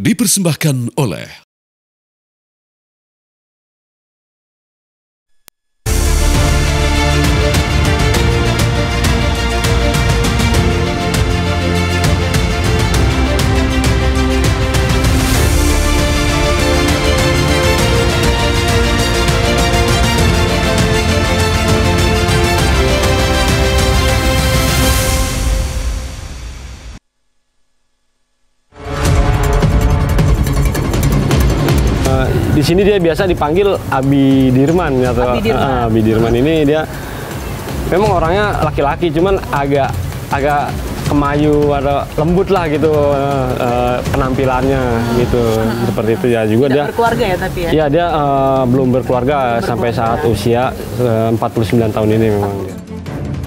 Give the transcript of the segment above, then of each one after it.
Dipersembahkan oleh di sini dia biasa dipanggil Abi Dirman atau Abi Dirman ini dia memang orangnya laki-laki cuman agak kemayu atau lembut lah gitu penampilannya gitu seperti itu ya juga. Dia berkeluarga ya tapi ya? Iya dia belum berkeluarga sampai saat usia 49 tahun ini memang dia.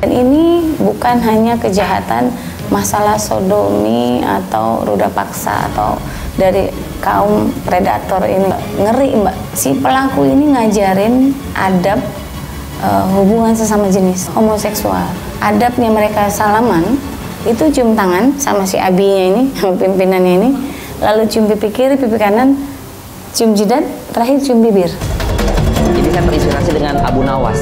Dan ini bukan hanya kejahatan masalah sodomi atau ruda paksa atau dari kaum predator ini. Ngeri Mbak, si pelaku ini ngajarin adab hubungan sesama jenis homoseksual. Adabnya mereka salaman itu cium tangan sama si abinya ini, sama pimpinannya ini, lalu cium pipi kiri, pipi kanan, cium jidat, terakhir cium bibir. Jadi saya terinspirasi dengan Abu Nawas.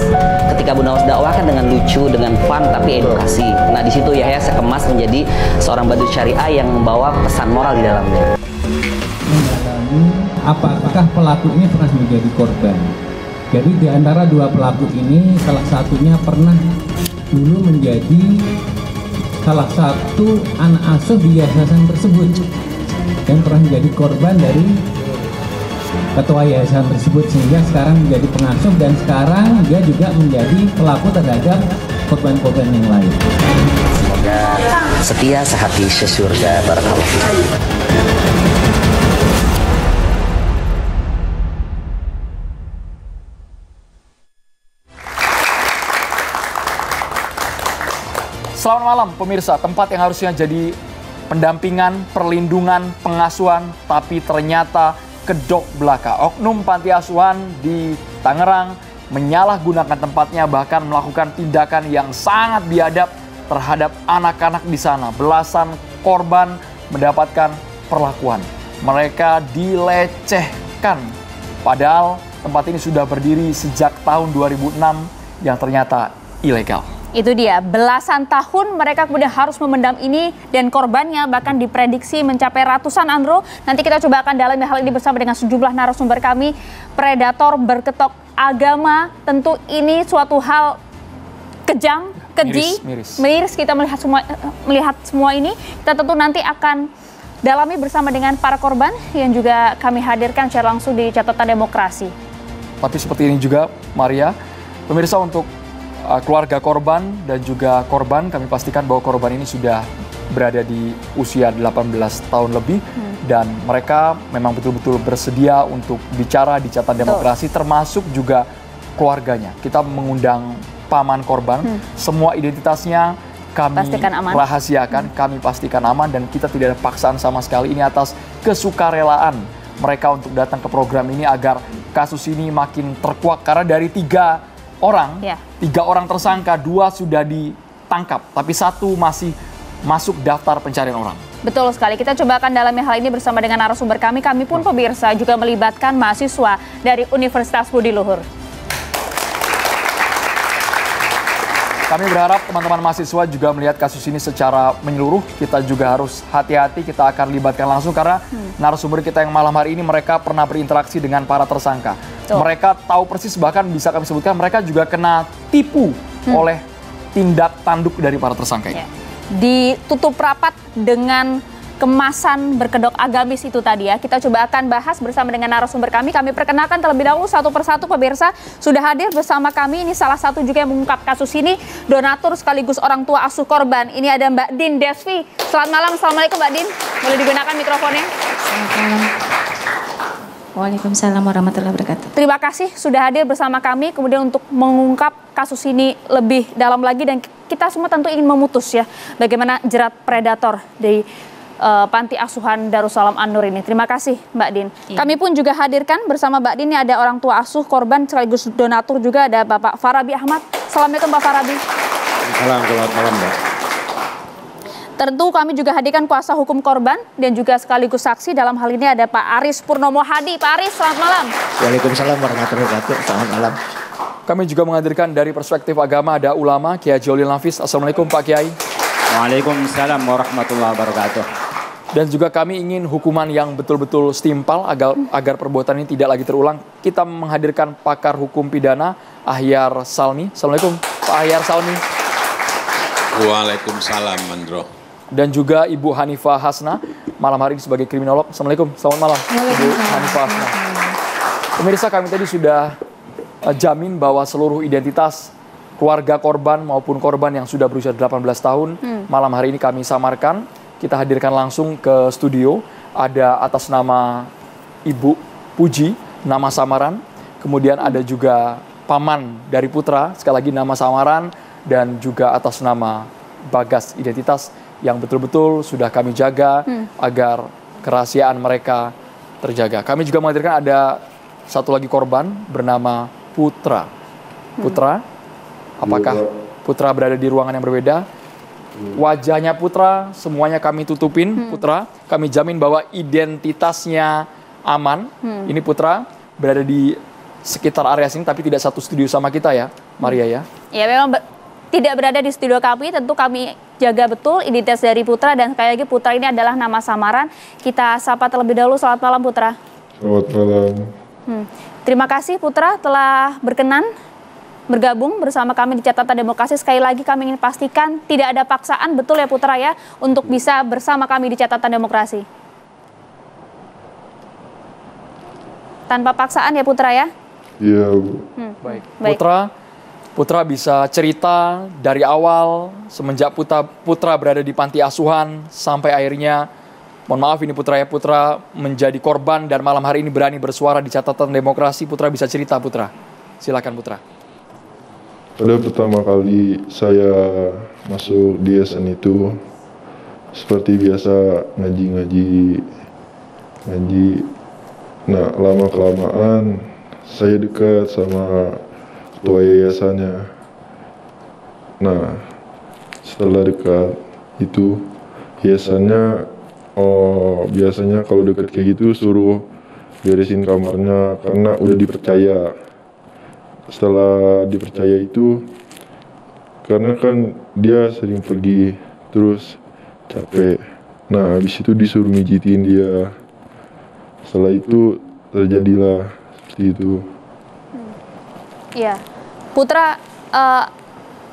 Ketika Abu Nawas dakwah kan dengan lucu, dengan fun, tapi edukasi. Nah di situ Yahya saya kemas menjadi seorang badut syariah yang membawa pesan moral di dalamnya. Mendalami apakah pelaku ini pernah menjadi korban. Jadi di antara dua pelaku ini salah satunya pernah dulu menjadi salah satu anak asuh di yayasan tersebut dan pernah menjadi korban dari ketua yayasan tersebut sehingga sekarang menjadi pengasuh dan sekarang dia juga menjadi pelaku terhadap korban-korban yang lain. Semoga setia sehati sesurga. Barakallahu. Selamat malam pemirsa, tempat yang harusnya jadi pendampingan, perlindungan, pengasuhan, tapi ternyata kedok belaka. Oknum panti asuhan di Tangerang menyalahgunakan tempatnya, bahkan melakukan tindakan yang sangat biadab terhadap anak-anak di sana. Belasan korban mendapatkan perlakuan. Mereka dilecehkan. Padahal tempat ini sudah berdiri sejak tahun 2006 yang ternyata ilegal. Itu dia, belasan tahun mereka kemudian harus memendam ini dan korbannya bahkan diprediksi mencapai ratusan, Andro. Nanti kita coba akan dalami hal ini bersama dengan sejumlah narasumber kami. Predator berketok agama, tentu ini suatu hal kejam, keji, miris. Kita melihat semua ini. Kita tentu nanti akan dalami bersama dengan para korban yang juga kami hadirkan secara langsung di Catatan Demokrasi. Tapi seperti ini juga, Maria, pemirsa, untuk keluarga korban dan juga korban, kami pastikan bahwa korban ini sudah berada di usia 18 tahun lebih dan mereka memang betul-betul bersedia untuk bicara di Catatan Demokrasi, termasuk juga keluarganya. Kita mengundang paman korban, semua identitasnya kami rahasiakan, kami pastikan aman dan kita tidak ada paksaan sama sekali. Ini atas kesukarelaan mereka untuk datang ke program ini agar kasus ini makin terkuak, karena dari tiga orang tersangka, 2 sudah ditangkap, tapi 1 masih masuk daftar pencarian orang. Betul sekali, kita coba akan dalami hal ini bersama dengan narasumber kami. Kami pun pemirsa juga melibatkan mahasiswa dari Universitas Budi Luhur. Kami berharap teman-teman mahasiswa juga melihat kasus ini secara menyeluruh. Kita juga harus hati-hati, kita akan libatkan langsung karena narasumber kita yang malam hari ini mereka pernah berinteraksi dengan para tersangka. Mereka tahu persis, bahkan bisa kami sebutkan mereka juga kena tipu oleh tindak tanduk dari para tersangka ini. Ditutup rapat dengan kemasan berkedok agamis itu tadi ya. Kita coba akan bahas bersama dengan narasumber kami. Kami perkenalkan terlebih dahulu satu persatu pemirsa. Sudah hadir bersama kami, ini salah satu juga yang mengungkap kasus ini, donatur sekaligus orang tua asuh korban. Ini ada Mbak Din Desvi. Selamat malam, Assalamualaikum Mbak Din. Boleh digunakan mikrofonnya? Waalaikumsalam warahmatullahi wabarakatuh. Terima kasih sudah hadir bersama kami kemudian untuk mengungkap kasus ini lebih dalam lagi, dan kita semua tentu ingin memutus ya bagaimana jerat predator di Panti Asuhan Darussalam An-Nur ini. Terima kasih Mbak Din. Kami pun juga hadirkan bersama Mbak Din ini ada orang tua asuh korban sekaligus donatur juga, ada Bapak Farabi Ahmad. Assalamualaikum Pak Farabi. Selamat malam Mbak. Tentu kami juga hadirkan kuasa hukum korban dan juga sekaligus saksi. Dalam hal ini ada Pak Aris Purnomo Hadi. Pak Aris, selamat malam. Waalaikumsalam warahmatullahi wabarakatuh. Selamat malam. Kami juga menghadirkan dari perspektif agama ada ulama Kiai Jolil Nafis. Assalamualaikum Pak Kiai. Waalaikumsalam warahmatullahi wabarakatuh. Dan juga kami ingin hukuman yang betul-betul setimpal agar perbuatan ini tidak lagi terulang. Kita menghadirkan pakar hukum pidana Ahyar Salmi. Assalamualaikum Pak Ahyar Salmi. Waalaikumsalam Mandro. Dan juga Ibu Hanifah Hasna, malam hari ini sebagai kriminolog. Assalamualaikum, selamat malam Ibu Hanifah Hasna. Pemirsa, kami tadi sudah jamin bahwa seluruh identitas keluarga korban maupun korban yang sudah berusia 18 tahun, malam hari ini kami samarkan. Kita hadirkan langsung ke studio. Ada atas nama Ibu Puji, nama samaran. Kemudian ada juga paman dari putra, sekali lagi nama samaran. Dan juga atas nama Bagas, identitas yang betul-betul sudah kami jaga agar kerahasiaan mereka terjaga. Kami juga menghadirkan ada satu lagi korban bernama Putra. Putra, apakah Putra berada di ruangan yang berbeda? Wajahnya Putra, semuanya kami tutupin. Putra, kami jamin bahwa identitasnya aman. Ini Putra berada di sekitar area sini, tapi tidak satu studio sama kita ya, Maria ya. Ya, memang tidak berada di studio kami, tentu kami jaga betul identitas dari Putra, dan sekali lagi Putra ini adalah nama samaran. Kita sapa terlebih dahulu. Selamat malam Putra. Selamat malam. Terima kasih Putra telah berkenan bergabung bersama kami di Catatan Demokrasi. Sekali lagi kami ingin pastikan tidak ada paksaan, betul ya Putra ya, untuk bisa bersama kami di Catatan Demokrasi. Tanpa paksaan ya Putra ya? Iya, Bu. Baik. Putra bisa cerita dari awal semenjak Putra berada di panti asuhan sampai akhirnya, mohon maaf ini Putra ya, Putra menjadi korban dan malam hari ini berani bersuara di Catatan Demokrasi. Putra bisa cerita Putra. Silakan Putra. Pada pertama kali saya masuk di SN itu seperti biasa ngaji. Nah, lama-kelamaan saya dekat sama ketua yayasannya. Nah, setelah dekat itu yayasannya biasanya kalau dekat kayak gitu suruh beresin kamarnya karena udah dipercaya. Setelah dipercaya itu, karena kan dia sering pergi terus capek. Nah, habis itu disuruh mijitin dia. Setelah itu terjadilah seperti itu. Iya, Putra,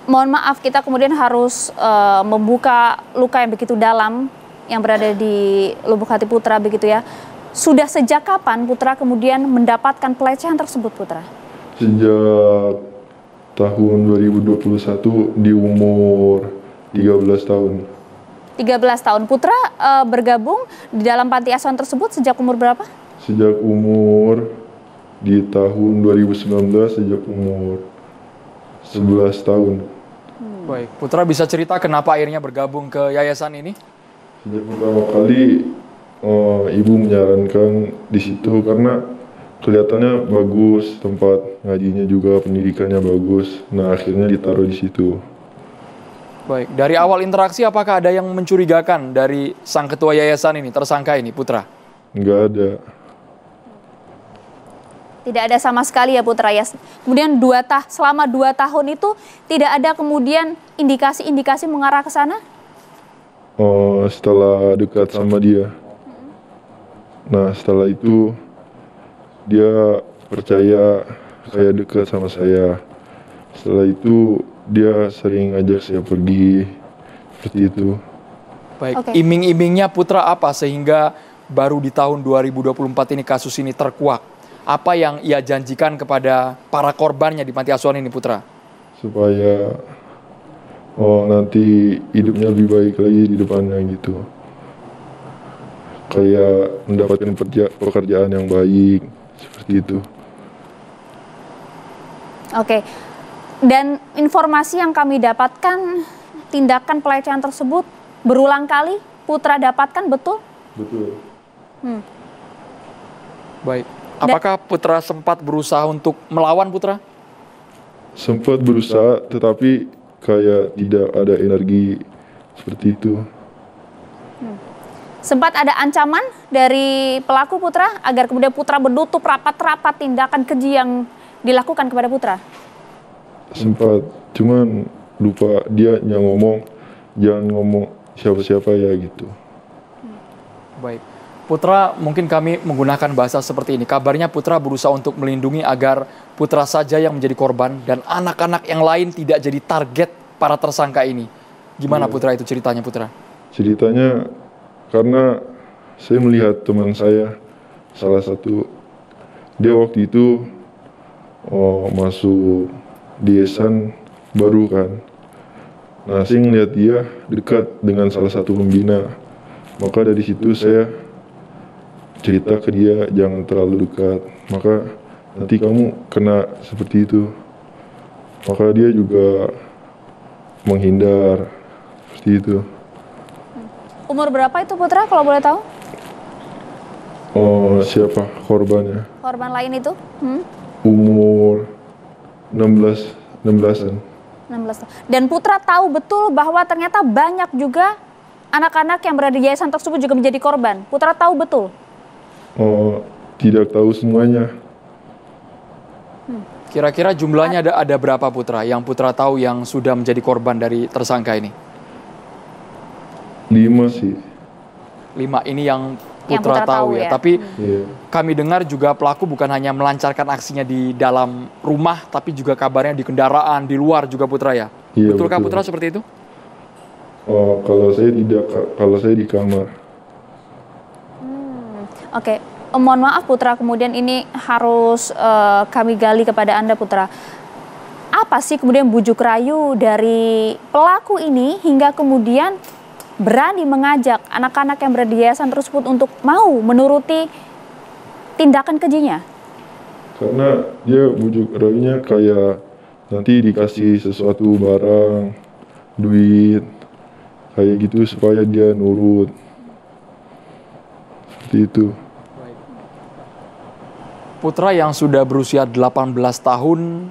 mohon maaf kita kemudian harus membuka luka yang begitu dalam yang berada di lubuk hati Putra begitu ya. Sudah sejak kapan Putra kemudian mendapatkan pelecehan tersebut Putra? Sejak tahun 2021 di umur 13 tahun. 13 tahun. Putra bergabung di dalam panti asuhan tersebut sejak umur berapa? Sejak umur di tahun 2019, sejak umur 11 tahun. Baik, Putra bisa cerita kenapa akhirnya bergabung ke yayasan ini? Sejak pertama kali ibu menyarankan di situ karena kelihatannya bagus, tempat ngajinya juga, pendidikannya bagus. Nah, akhirnya ditaruh di situ. Baik, dari awal interaksi apakah ada yang mencurigakan dari sang ketua yayasan ini, tersangka ini, Putra? Nggak ada. Tidak ada sama sekali ya Putra ya. Kemudian selama 2 tahun itu tidak ada kemudian indikasi-indikasi mengarah ke sana? Setelah dekat sama dia. Nah, setelah itu dia percaya saya dekat sama saya. Setelah itu dia sering ajak saya pergi seperti itu. Baik, iming-imingnya Putra apa sehingga baru di tahun 2024 ini kasus ini terkuak? Apa yang ia janjikan kepada para korbannya di panti asuhan ini Putra? Supaya nanti hidupnya lebih baik lagi di depannya gitu. Kayak mendapatkan pekerjaan yang baik seperti itu. Oke. Dan informasi yang kami dapatkan, tindakan pelecehan tersebut berulang kali Putra dapatkan, betul? Betul. Baik. Apakah Putra sempat berusaha untuk melawan Putra? Sempat berusaha, tetapi kayak tidak ada energi seperti itu. Sempat ada ancaman dari pelaku Putra agar kemudian Putra menutup rapat-rapat tindakan keji yang dilakukan kepada Putra? Sempat, cuman lupa dia yang ngomong, jangan ngomong siapa-siapa ya gitu. Baik. Putra, mungkin kami menggunakan bahasa seperti ini. Kabarnya Putra berusaha untuk melindungi agar Putra saja yang menjadi korban dan anak-anak yang lain tidak jadi target para tersangka ini. Gimana Putra itu ceritanya, Putra? Ceritanya karena saya melihat teman saya, salah satu, dia waktu itu masuk di yayasan baru kan. Nah, saya ngeliat dia dekat dengan salah satu pembina. Maka dari situ saya cerita ke dia jangan terlalu dekat. Maka nanti kamu kena seperti itu. Maka dia juga menghindar seperti itu. Umur berapa itu Putra kalau boleh tahu? Oh, siapa korbannya? Korban lain itu? Umur 16-an. 16 tahun. Dan Putra tahu betul bahwa ternyata banyak juga anak-anak yang berada di yayasan tersebut juga menjadi korban. Putra tahu betul? Oh, tidak tahu semuanya. Kira-kira jumlahnya ada berapa Putra yang Putra tahu yang sudah menjadi korban dari tersangka ini? 5 sih. 5 ini yang Putra tahu ya. Tapi kami dengar juga pelaku bukan hanya melancarkan aksinya di dalam rumah, tapi juga kabarnya di kendaraan, di luar juga Putra ya. Iya, Betulkah betul. Putra seperti itu? Oh, kalau saya tidak, kalau saya di kamar. Oke, mohon maaf Putra, kemudian ini harus kami gali kepada Anda Putra. Apa sih kemudian bujuk rayu dari pelaku ini hingga kemudian berani mengajak anak-anak yang berada di yayasan tersebut untuk mau menuruti tindakan kejinya? Karena dia bujuk rayunya kayak nanti dikasih sesuatu barang, duit, kayak gitu supaya dia nurut. Seperti itu. Putra yang sudah berusia 18 tahun,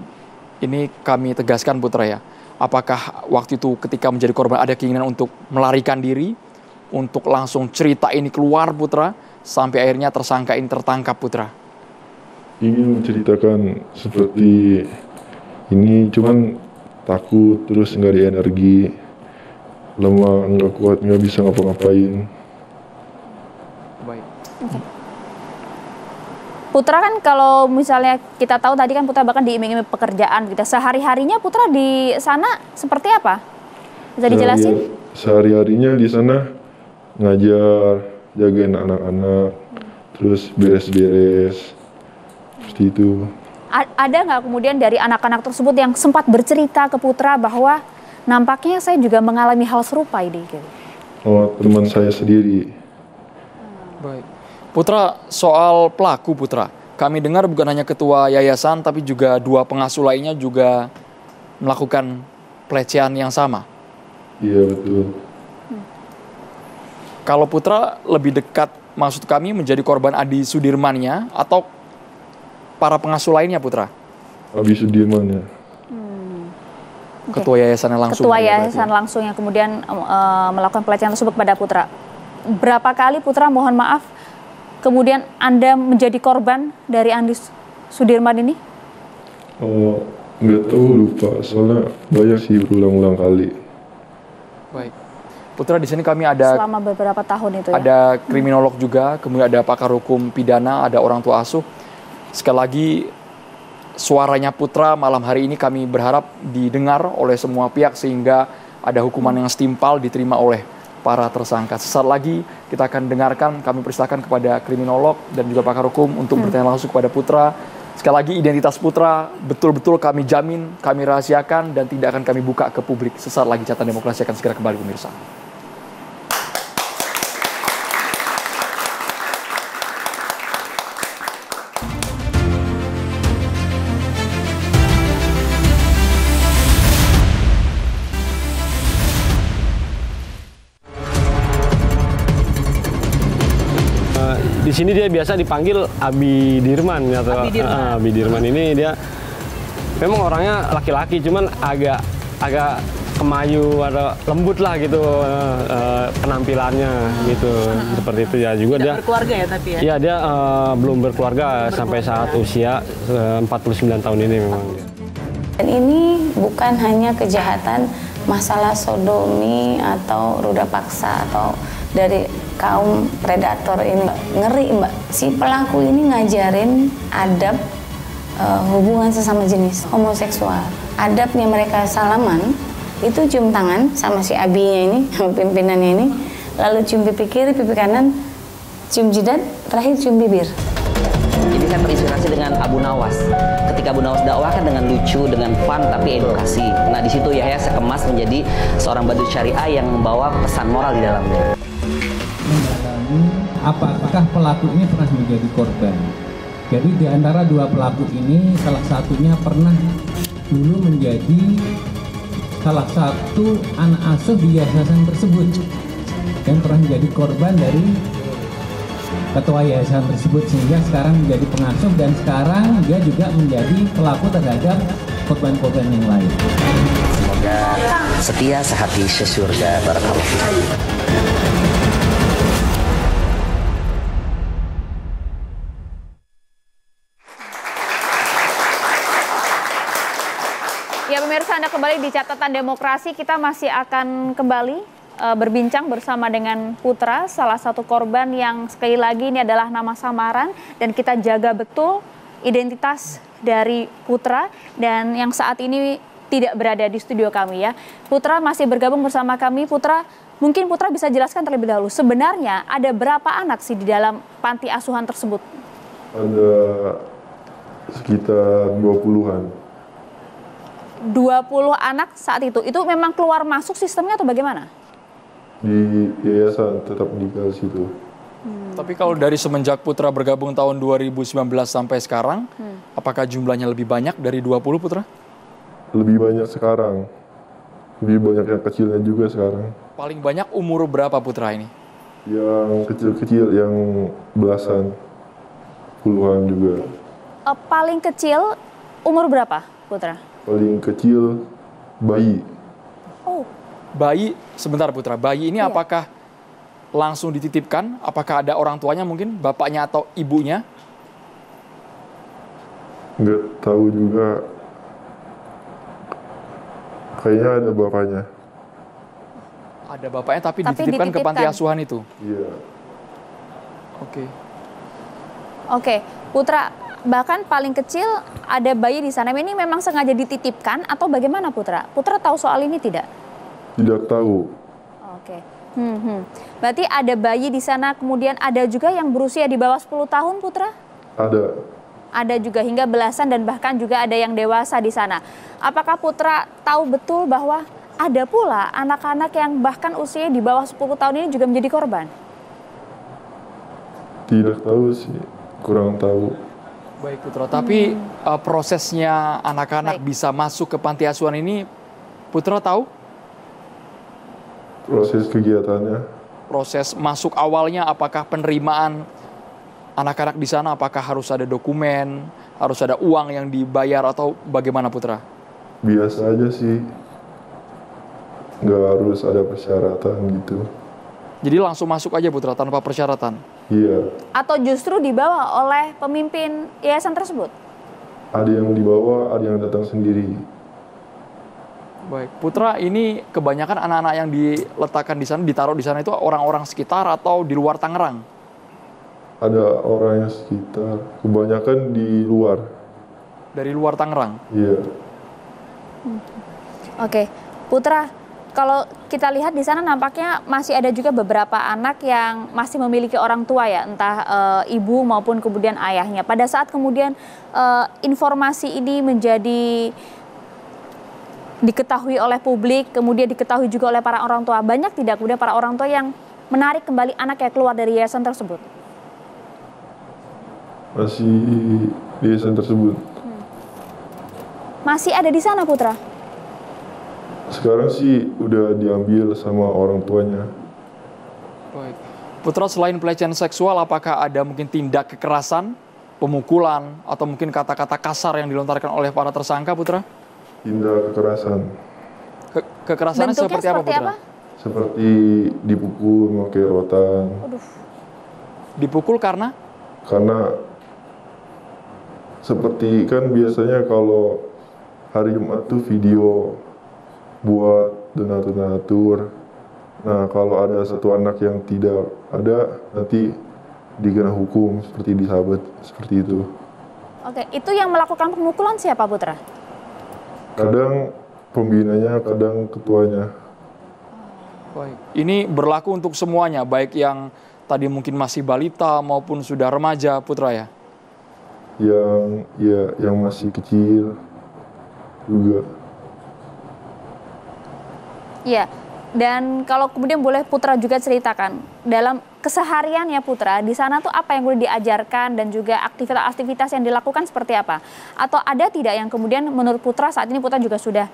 ini kami tegaskan Putra ya. Apakah waktu itu ketika menjadi korban ada keinginan untuk melarikan diri, untuk langsung cerita ini keluar Putra, sampai akhirnya tersangka ini tertangkap Putra? Ingin menceritakan seperti ini, cuman takut, terus nggak ada energi, lemah, nggak kuat, nggak bisa ngapa-ngapain. Baik. Putra kan kalau misalnya kita tahu tadi kan Putra bahkan diiming-iming pekerjaan gitu. Sehari-harinya Putra di sana seperti apa? Bisa dijelasin? Sehari-harinya di sana ngajar, jagain anak-anak, terus beres-beres, seperti itu. Ada nggak kemudian dari anak-anak tersebut yang sempat bercerita ke Putra bahwa nampaknya saya juga mengalami hal serupa ini? Gitu. Oh, teman saya sendiri. Baik. Putra, soal pelaku Putra, kami dengar bukan hanya ketua yayasan tapi juga 2 pengasuh lainnya juga melakukan pelecehan yang sama. Iya, betul. Kalau Putra lebih dekat, maksud kami menjadi korban Adi Sudirmannya atau para pengasuh lainnya Putra? Abi Sudirman ya. Ketua yayasannya langsung. Ketua yayasan langsung yang kemudian melakukan pelecehan tersebut kepada Putra. Berapa kali Putra, mohon maaf, kemudian Anda menjadi korban dari Andi Sudirman ini? Oh, nggak tahu, lupa. Soalnya banyak sih, berulang-ulang kali. Baik. Putra, di sini kami ada selama beberapa tahun itu ya. Ada kriminolog juga, kemudian ada pakar hukum pidana, ada orang tua asuh. Sekali lagi, suaranya Putra malam hari ini kami berharap didengar oleh semua pihak sehingga ada hukuman yang setimpal diterima oleh para tersangka. Sesaat lagi kita akan dengarkan, kami persilakan kepada kriminolog dan juga pakar hukum untuk bertanya langsung kepada Putra. Sekali lagi, identitas Putra betul-betul kami jamin, kami rahasiakan dan tidak akan kami buka ke publik. Sesaat lagi Catatan Demokrasi akan segera kembali pemirsa. Di sini dia biasa dipanggil Abi Dirman atau Abi Dirman ini dia memang orangnya laki-laki, cuman agak kemayu atau lembut lah gitu penampilannya gitu. Seperti itu ya juga dia. Berkeluarga ya tapi ya? Iya dia belum berkeluarga sampai saat usia 49 tahun ini memang. Dan ini bukan hanya kejahatan masalah sodomi atau ruda paksa atau dari kaum predator ini. Ngeri Mbak, si pelaku ini ngajarin adab hubungan sesama jenis homoseksual. Adabnya mereka salaman, itu cium tangan sama si abinya ini, pimpinannya ini, lalu cium pipi kiri, pipi kanan, cium jidat, terakhir cium bibir. Jadi saya terinspirasi dengan Abu Nawas. Ketika Abu Nawas dakwah kan dengan lucu, dengan fun, tapi edukasi. Nah di situ Yahya saya kemas menjadi seorang badut syariah yang membawa pesan moral di dalamnya. Mendalami apakah pelaku ini pernah menjadi korban. Jadi di antara dua pelaku ini salah satunya pernah dulu menjadi salah satu anak asuh di yayasan tersebut dan pernah menjadi korban dari ketua yayasan tersebut sehingga sekarang menjadi pengasuh dan sekarang dia juga menjadi pelaku terhadap korban-korban yang lain. Semoga setia sehati sesurga. Barakallahu fiik. Ya pemirsa, Anda kembali di Catatan Demokrasi. Kita masih akan kembali berbincang bersama dengan Putra, salah satu korban yang sekali lagi ini adalah nama samaran dan kita jaga betul identitas dari Putra dan yang saat ini tidak berada di studio kami ya. Putra masih bergabung bersama kami. Putra, mungkin Putra bisa jelaskan terlebih dahulu sebenarnya ada berapa anak sih di dalam panti asuhan tersebut? Ada sekitar 20-an. 20 anak saat itu memang keluar masuk sistemnya atau bagaimana? Di yayasan tetap di situ. Tapi kalau dari semenjak Putra bergabung tahun 2019 sampai sekarang, apakah jumlahnya lebih banyak dari 20 Putra? Lebih banyak sekarang. Lebih banyak yang kecilnya juga sekarang. Paling banyak umur berapa Putra ini? Yang kecil-kecil, yang belasan, puluhan juga. Paling kecil umur berapa Putra? Paling kecil bayi. Oh. Bayi, sebentar Putra, bayi ini apakah langsung dititipkan? Apakah ada orang tuanya mungkin, bapaknya atau ibunya? Nggak tahu juga. Kayaknya ada bapaknya. Ada bapaknya tapi dititipkan ke panti asuhan itu? Iya. Oke, Putra, bahkan paling kecil ada bayi di sana. Ini memang sengaja dititipkan atau bagaimana Putra? Putra tahu soal ini tidak? Tidak tahu. Oke. Berarti ada bayi di sana, kemudian ada juga yang berusia di bawah 10 tahun Putra? Ada. Ada juga hingga belasan dan bahkan juga ada yang dewasa di sana. Apakah Putra tahu betul bahwa ada pula anak-anak yang bahkan usia di bawah 10 tahun ini juga menjadi korban? Tidak tahu sih, kurang tahu. Baik Putra, tapi prosesnya anak-anak bisa masuk ke panti asuhan ini, Putra tahu? Proses kegiatannya. Proses masuk awalnya, apakah penerimaan anak-anak di sana, apakah harus ada dokumen, harus ada uang yang dibayar atau bagaimana Putra? Biasa aja sih, nggak harus ada persyaratan gitu. Jadi langsung masuk aja Putra tanpa persyaratan? Iya. Atau justru dibawa oleh pemimpin yayasan tersebut? Ada yang dibawa, ada yang datang sendiri. Baik, Putra, ini kebanyakan anak-anak yang diletakkan di sana, ditaruh di sana itu orang-orang sekitar atau di luar Tangerang? Ada orang yang sekitar, kebanyakan di luar. Dari luar Tangerang? Iya. Oke, Putra, kalau kita lihat di sana nampaknya masih ada juga beberapa anak yang masih memiliki orang tua ya, entah ibu maupun kemudian ayahnya. Pada saat kemudian informasi ini menjadi diketahui oleh publik, kemudian diketahui juga oleh para orang tua, banyak tidak kemudian para orang tua yang menarik kembali anaknya keluar dari yayasan tersebut? Masih di yayasan tersebut. Masih ada di sana Putra? Sekarang sih udah diambil sama orang tuanya. Baik. Putra, selain pelecehan seksual, apakah ada mungkin tindak kekerasan, pemukulan, atau mungkin kata-kata kasar yang dilontarkan oleh para tersangka, Putra? Tindak kekerasan. Kekerasannya Bentuknya seperti apa, Putra? Seperti dipukul, pakai rotan. Dipukul karena? Karena seperti kan biasanya kalau hari Jumat tuh video buat donatur. Nah, kalau ada satu anak yang tidak ada, nanti dikena hukum seperti di Sahabat, seperti itu. Oke, itu yang melakukan pemukulan siapa, Putra? Kadang pembinanya, kadang ketuanya. Baik. Ini berlaku untuk semuanya, baik yang tadi mungkin masih balita maupun sudah remaja, Putra ya? Yang masih kecil juga. Iya. Dan kalau kemudian boleh Putra juga ceritakan dalam keseharian ya Putra, di sana tuh apa yang boleh diajarkan dan juga aktivitas-aktivitas yang dilakukan seperti apa? Atau ada tidak yang kemudian menurut Putra, saat ini Putra juga sudah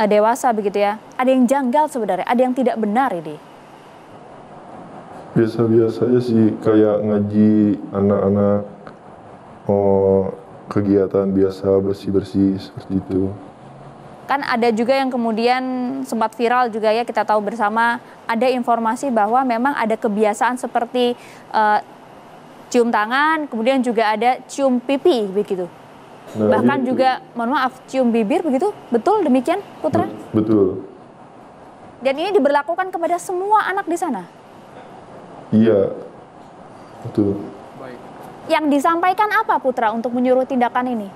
dewasa begitu ya, ada yang janggal sebenarnya, ada yang tidak benar ini? Biasa-biasa aja sih, kayak ngaji anak-anak, kegiatan biasa bersih-bersih seperti itu. Kan ada juga yang kemudian sempat viral juga ya, kita tahu bersama ada informasi bahwa memang ada kebiasaan seperti cium tangan, kemudian juga ada cium pipi begitu. Nah, bahkan juga, mohon maaf, cium bibir begitu, betul demikian Putra? Betul. Dan ini diberlakukan kepada semua anak di sana? Iya, betul. Yang disampaikan apa Putra untuk menyuruh tindakan ini?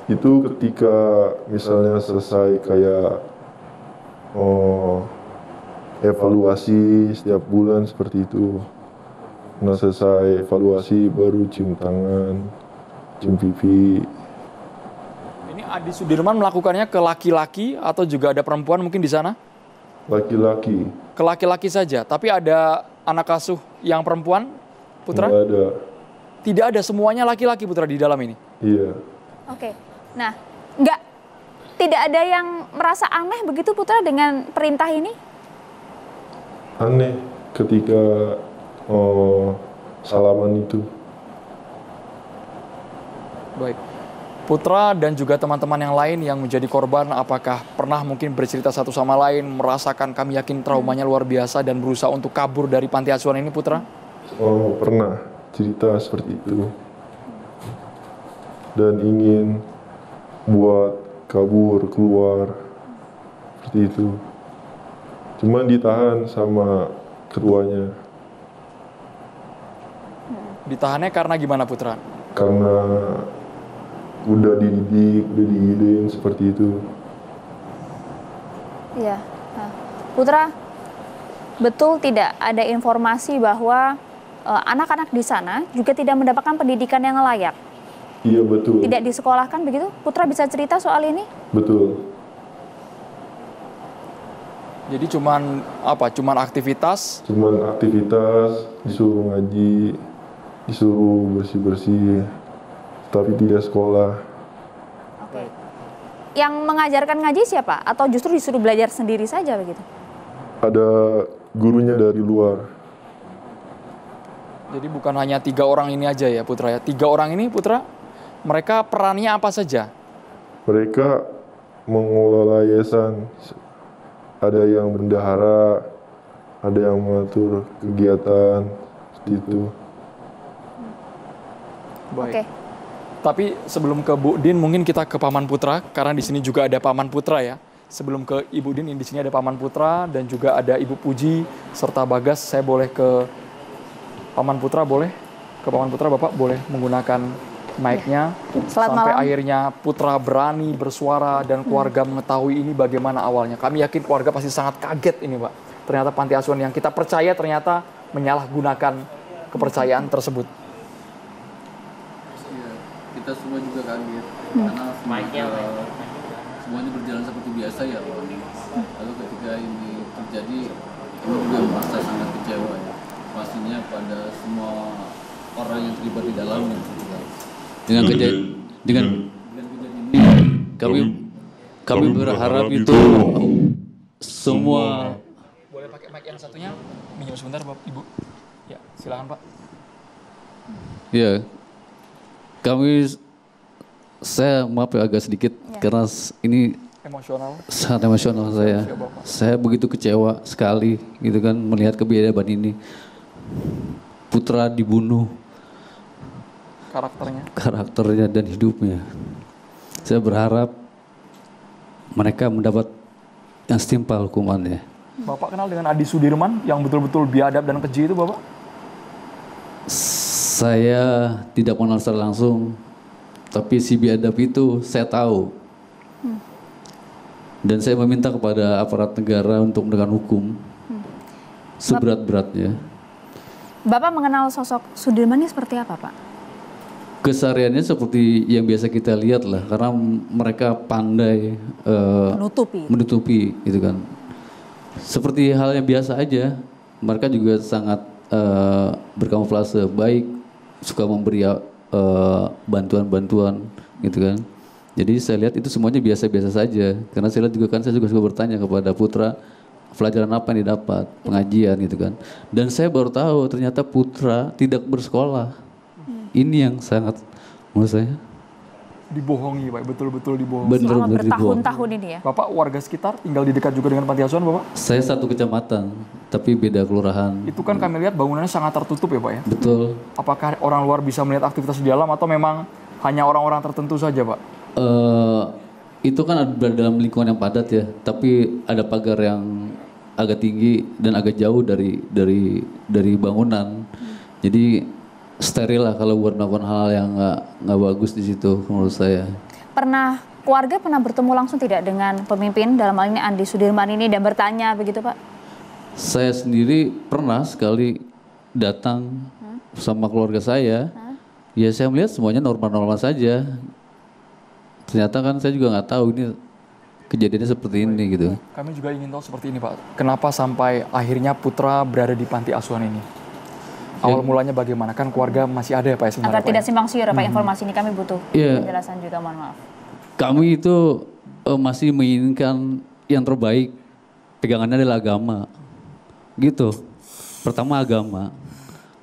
Itu ketika misalnya selesai kayak evaluasi setiap bulan seperti itu. Nah, selesai evaluasi baru cium tangan, cium pipi. Ini Adi Sudirman melakukannya ke laki-laki atau juga ada perempuan mungkin di sana? Laki-laki. Ke laki-laki saja, tapi ada anak asuh yang perempuan, Putra? Nggak ada. Tidak ada, semuanya laki-laki, Putra, di dalam ini? Iya. Oke, nah tidak ada yang merasa aneh begitu Putra dengan perintah ini? Aneh ketika salaman itu. Baik. Putra dan juga teman-teman yang lain yang menjadi korban, apakah pernah mungkin bercerita satu sama lain, merasakan, kami yakin traumanya luar biasa dan berusaha untuk kabur dari panti asuhan ini, Putra? Pernah cerita seperti itu. Dan ingin buat kabur, keluar, seperti itu. Cuma ditahan sama ketuanya. Ditahannya karena gimana, Putra? Karena udah dididik, udah diginiin seperti itu. Iya. Nah, Putra, betul tidak ada informasi bahwa anak-anak di sana juga tidak mendapatkan pendidikan yang layak? Iya, betul. Tidak disekolahkan begitu? Putra bisa cerita soal ini? Betul. Jadi cuman apa? Cuman aktivitas? Cuman aktivitas, disuruh ngaji, disuruh bersih-bersih, tapi tidak sekolah. Oke. Yang mengajarkan ngaji siapa? Atau justru disuruh belajar sendiri saja begitu? Ada gurunya dari luar. Jadi bukan hanya 3 orang ini aja ya, Putra ya? 3 orang ini, Putra, mereka perannya apa saja? Mereka mengelola yayasan. Ada yang bendahara, ada yang mengatur kegiatan, seperti itu. Baik. Oke. Tapi sebelum ke Bu Din, mungkin kita ke Paman Putra, karena di sini juga ada Paman Putra ya. Sebelum ke Ibu Din, di sini ada Paman Putra dan juga ada Ibu Puji serta Bagas. Saya boleh ke Paman Putra, boleh? Ke Paman Putra, Bapak boleh menggunakan mic-nya. Sampai malam. akhirnya Putra berani bersuara dan keluarga mengetahui ini bagaimana awalnya. Kami yakin keluarga pasti sangat kaget ini, Pak. Ternyata panti asuhan yang kita percaya ternyata menyalahgunakan kepercayaan tersebut. Kita semua juga kaget karena semuanya berjalan seperti biasa ya, lalu ketika ini terjadi kami juga merasa sangat kecewa ya, pastinya pada semua orang yang terlibat di dalamnya. Dengan kejadian ini kami berharap itu semua. Boleh pakai mic yang satunya, minum sebentar Bapak Ibu. Ya, silakan Pak. Ya. Saya maaf ya agak sedikit karena ini Emosional. Sangat emosional saya. Saya begitu kecewa sekali gitu kan melihat kebiadaban ini. Putra dibunuh. Karakternya dan hidupnya. Saya berharap mereka mendapat yang setimpal hukumannya. Bapak kenal dengan Adi Sudirman yang betul-betul biadab dan keji itu, Bapak? Saya tidak kenal secara langsung, tapi si biadab itu saya tahu. Dan saya meminta kepada aparat negara untuk menegakkan hukum seberat-beratnya. Bapak mengenal sosok Sudirman ini seperti apa, Pak? Kesehariannya seperti yang biasa kita lihat lah, karena mereka pandai menutupi gitu kan. Seperti hal yang biasa aja, mereka juga sangat berkamuflase baik, suka memberi bantuan-bantuan gitu kan. Jadi saya lihat itu semuanya biasa-biasa saja, karena saya lihat juga kan saya juga suka bertanya kepada Putra pelajaran apa yang didapat, pengajian gitu kan. Dan saya baru tahu ternyata Putra tidak bersekolah. Ini yang sangat menurut saya dibohongi, Pak, betul-betul dibohongi. Selama bertahun-tahun ini ya. Bapak warga sekitar tinggal di dekat juga dengan panti asuhan, Bapak? Saya satu kecamatan, tapi beda kelurahan. Itu kan kami lihat bangunannya sangat tertutup ya, Pak ya? Betul. Apakah orang luar bisa melihat aktivitas di dalam atau memang hanya orang-orang tertentu saja, Pak? Itu kan berada dalam lingkungan yang padat ya, tapi ada pagar yang agak tinggi dan agak jauh dari bangunan. Jadi steril lah kalau buat melakukan hal yang nggak bagus di situ menurut saya. Keluarga pernah bertemu langsung tidak dengan pemimpin dalam hal ini Andi Sudirman ini dan bertanya begitu, Pak? Saya sendiri pernah sekali datang sama keluarga saya. Ya saya melihat semuanya normal-normal saja. Ternyata kan saya juga nggak tahu ini kejadiannya seperti ini gitu. Kami juga ingin tahu seperti ini, Pak. Kenapa sampai akhirnya Putra berada di panti asuhan ini? Awal mulanya bagaimana? Kan keluarga masih ada ya, Pak, sebenarnya. Agar tidak simpang siur, Pak, informasi ini kami butuh penjelasan juga, mohon maaf. Kami itu masih menginginkan yang terbaik. Pegangannya adalah agama. Gitu. Pertama agama.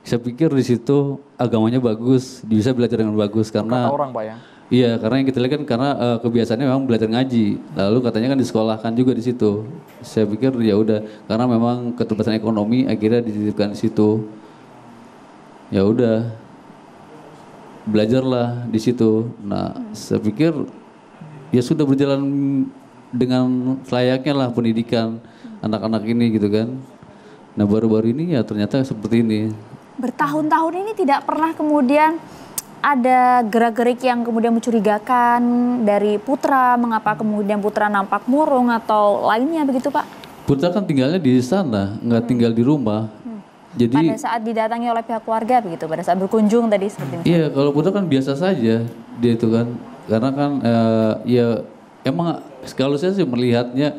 Saya pikir di situ agamanya bagus, bisa belajar dengan bagus karena kata orang, Pak ya. Iya, karena yang kita lihat kan karena kebiasaannya memang belajar ngaji. Lalu katanya kan disekolahkan juga di situ. Saya pikir ya udah, karena memang keterbatasan ekonomi akhirnya dititipkan di situ. Ya udah, belajarlah di situ. Nah, saya pikir ya sudah berjalan dengan layaknya lah pendidikan anak-anak ini gitu kan. Nah, baru-baru ini ya ternyata seperti ini. Bertahun-tahun ini tidak pernah kemudian ada gerak-gerik yang kemudian mencurigakan dari Putra, mengapa kemudian Putra nampak murung atau lainnya begitu, Pak? Putra kan tinggalnya di sana, nggak tinggal di rumah. Jadi pada saat didatangi oleh pihak keluarga begitu, pada saat berkunjung tadi seperti itu. Iya, kalau Putra kan biasa saja dia itu kan, karena kan ya emang kalau saya sih melihatnya